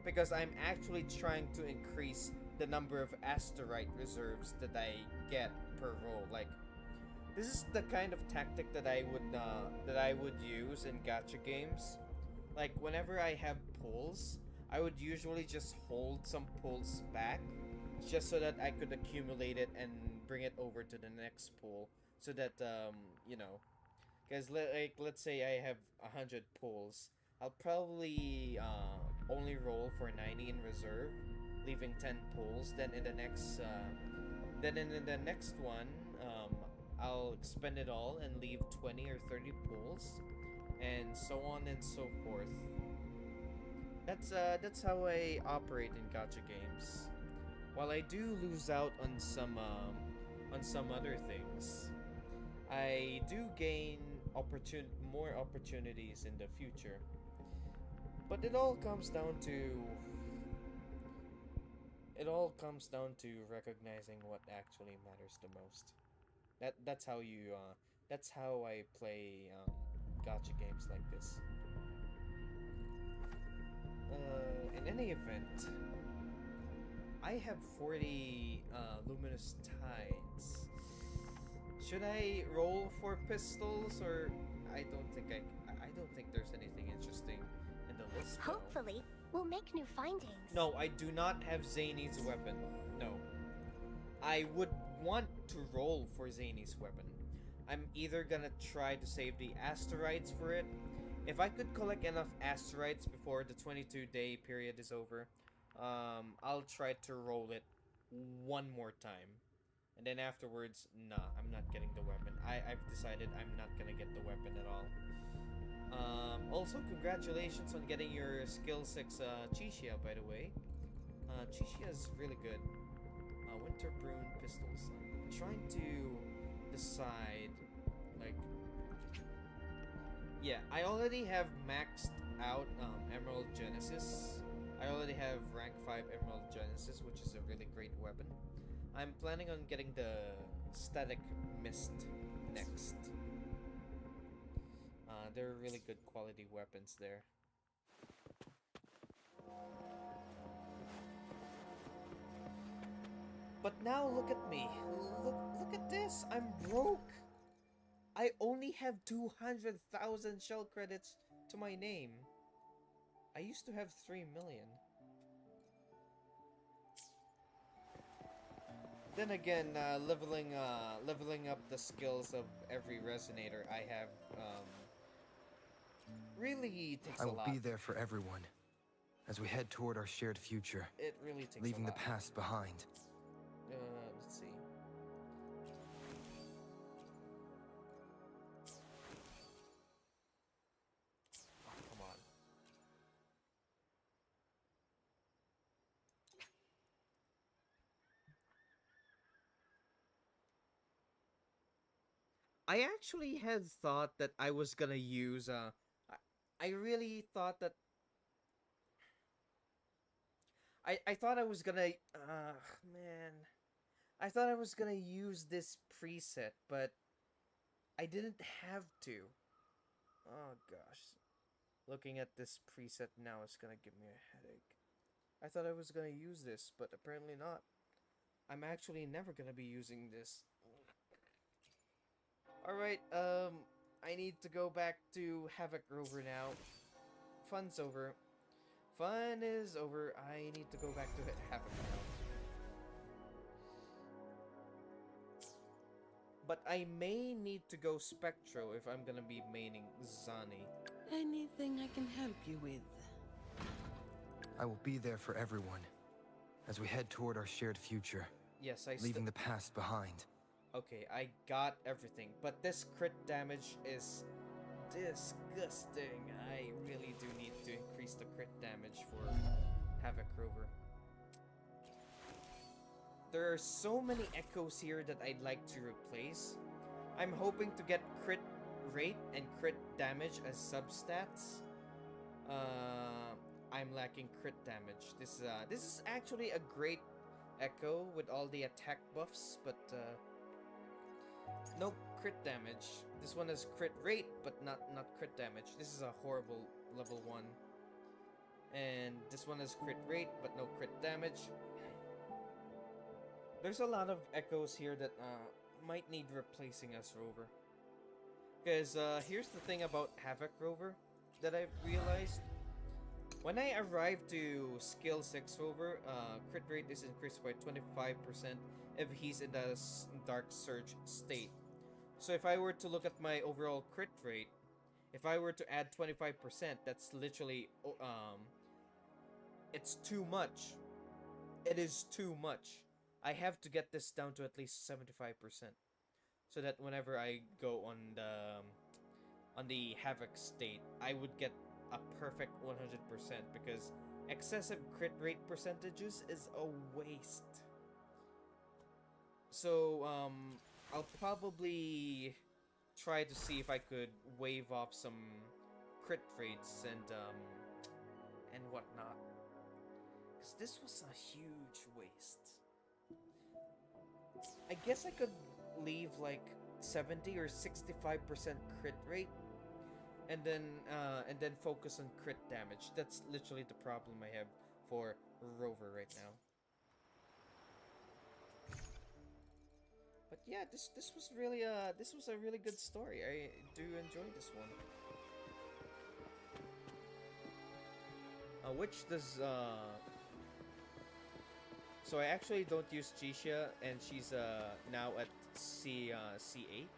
because I'm actually trying to increase the number of asteroid reserves that I get per roll. Like, this is the kind of tactic that I would use in gacha games. Like, whenever I have pulls, I would usually just hold some pulls back, just so that I could accumulate it and bring it over to the next pool, so that you know, Because like let's say I have 100 pulls, I'll probably only roll for 90 in reserve, leaving 10 pulls. Then in the next one, I'll expend it all and leave 20 or 30 pulls, and so on and so forth. That's how I operate in gacha games. While I do lose out on some other things, I do gain more opportunities in the future. But it all comes down to recognizing what actually matters the most. That's how I play gacha games like this. In any event, I have 40 luminous tides. Should I roll for pistols, or I don't think there's anything interesting in the list. Though. Hopefully, we'll make new findings. No, I do not have Zani's weapon. No. I would want to roll for Zani's weapon. I'm either gonna try to save the asteroids for it. If I could collect enough asteroids before the 22-day period is over, I'll try to roll it one more time. And then afterwards, nah, I'm not getting the weapon. I've decided I'm not gonna get the weapon at all. Also, congratulations on getting your skill 6 Chishia, by the way. Chishia's really good. Winter Brune pistols. I'm trying to decide, like... Yeah, I already have maxed out Emerald Genesis. I already have rank 5 Emerald Genesis, which is a really great weapon. I'm planning on getting the Static Mist next. There are really good quality weapons there. But now look at me. Look at this. I'm broke. I only have 200,000 shell credits to my name. I used to have 3 million. Then again, leveling up the skills of every resonator I have really takes a lot. I will be there for everyone as we head toward our shared future. It really takes leaving a lot. the past behind. Let's see. Oh, come on. I actually had thought that I was gonna use I really thought that I thought I was gonna man. I thought I was gonna use this preset, but I didn't have to. Oh gosh. Looking at this preset now is gonna give me a headache. I thought I was gonna use this, but apparently not. I'm actually never gonna be using this. Alright, I need to go back to Havoc Rover now. Fun's over. Fun is over. I need to go back to Havoc now. But I may need to go Spectro if I'm gonna be maining Zani. Anything I can help you with? I will be there for everyone as we head toward our shared future. Yes, leaving the past behind. Okay, I got everything, but this crit damage is disgusting. I really do need to increase the crit damage for Havoc Rover. There are so many echoes here that I'd like to replace. I'm hoping to get crit rate and crit damage as substats. I'm lacking crit damage. This is actually a great echo with all the attack buffs, but no crit damage. This one has crit rate, but not crit damage. This is a horrible level 1. And this one has crit rate, but no crit damage. There's a lot of echoes here that might need replacing as Rover. Because here's the thing about Havoc Rover that I've realized. When I arrive to skill 6 Rover, crit rate is increased by 25% if he's in the Dark Surge state. So if I were to look at my overall crit rate, if I were to add 25%, that's literally it's too much. It is too much. I have to get this down to at least 75%, so that whenever I go on the Havoc state, I would get a perfect 100%, because excessive crit rate percentages is a waste. So I'll probably try to see if I could wave off some crit rates and whatnot, because this was a huge waste. I guess I could leave like 70 or 65% crit rate, and then focus on crit damage. That's literally the problem I have for Rover right now. But yeah, this was really a really good story. I do enjoy this one. Which does so I actually don't use Chisha, and she's now at C8.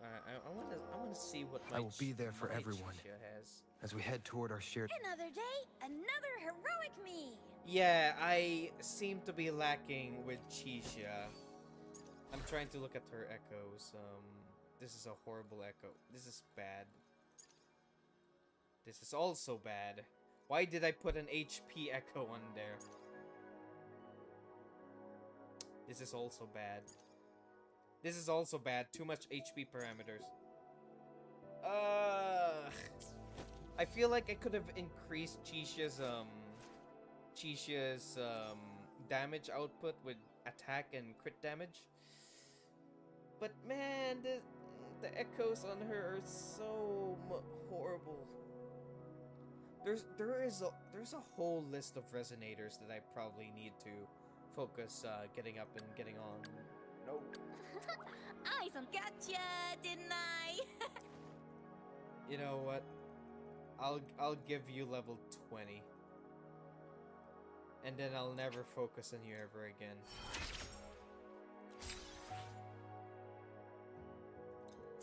I wanna see what I will be there for everyone has. as we head toward our shared. Another day, another heroic me. Yeah, I seem to be lacking with Chisha. I'm trying to look at her echoes. This is a horrible echo. This is bad. This is also bad. Why did I put an HP echo on there? This is also bad. This is also bad. Too much HP parameters. I feel like I could have increased Chisha's damage output with attack and crit damage. But man, the echoes on her are so horrible. There's a whole list of resonators that I probably need to focus getting up and getting on. Nope. Eyes on gotcha, didn't I? You know what? I'll give you level 20. And then I'll never focus on you ever again.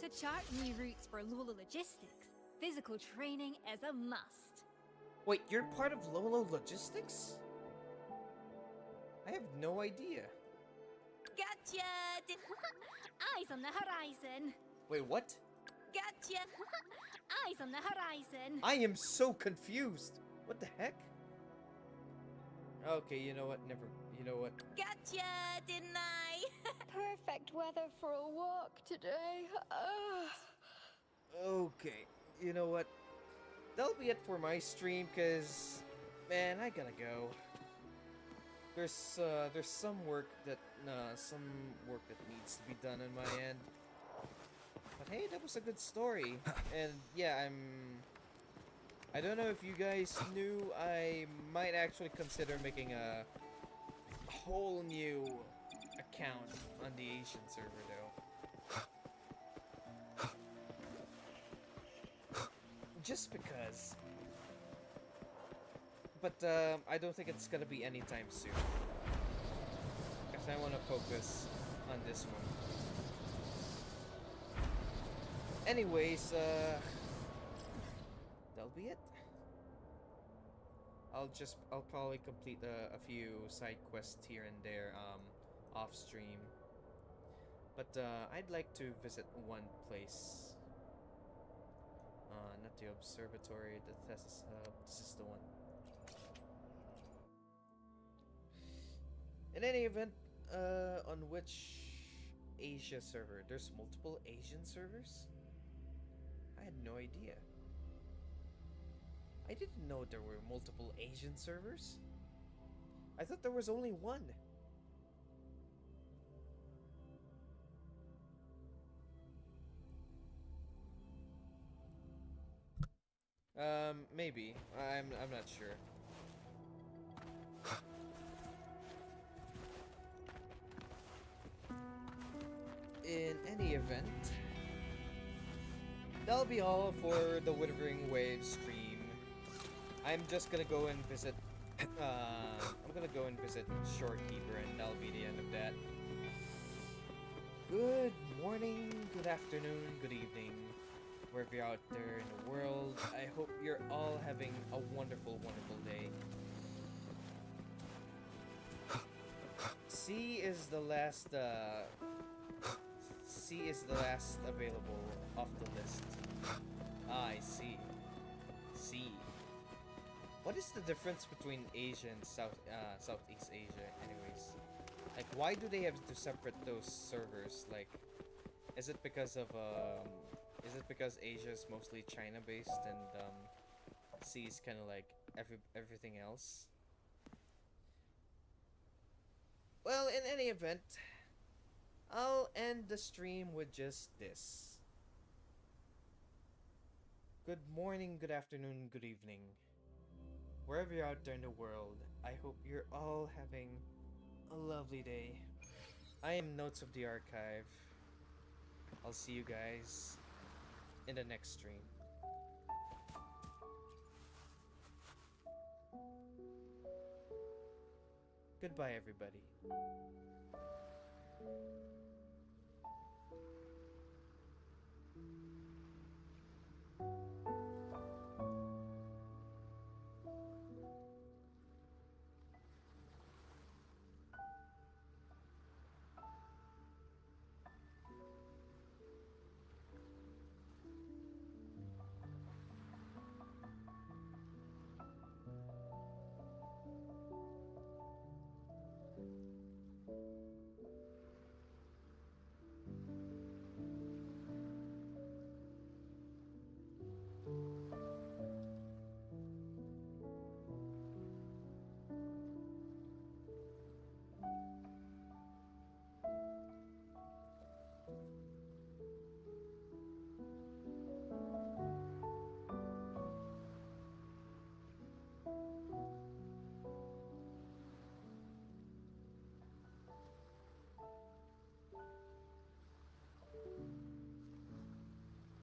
To chart new routes for Lolo Logistics, physical training is a must. Wait, you're part of Lolo Logistics? I have no idea. Gotcha! Eyes on the horizon. Wait, what? Gotcha! Eyes on the horizon. I am so confused. What the heck? Okay, you know what? You know what? Gotcha, didn't I? Perfect weather for a walk today. Okay, you know what? That'll be it for my stream, cause man, I gotta go. There's some work that needs to be done on my end. But hey, that was a good story, and yeah, I don't know if you guys knew, I might actually consider making a whole new account on the Asian server though. Just because. But I don't think it's gonna be anytime soon. Because I want to focus on this one. Anyways, that'll be it. I'll probably complete a few side quests here and there off stream. But I'd like to visit one place. Not the observatory, the Thesis Hub. This is the one. In any event, on which Asia server? There's multiple Asian servers? I had no idea. I didn't know there were multiple Asian servers. I thought there was only one. Maybe. I'm not sure. In any event, that'll be all for the Withering Waves stream. I'm just gonna go and visit, I'm gonna go and visit Shorekeeper, and that'll be the end of that. Good morning, good afternoon, good evening, wherever you're out there in the world. I hope you're all having a wonderful, wonderful day. C is the last, C is the last available off the list. Ah, I see. C. What is the difference between Asia and Southeast Asia, anyways? Like, why do they have to separate those servers? Like, is it because Asia is mostly China-based and C is kind of like everything else? Well, in any event, I'll end the stream with just this. Good morning, good afternoon, good evening. Wherever you're out there in the world, I hope you're all having a lovely day. I am Notes of the Archive. I'll see you guys in the next stream. Goodbye, everybody.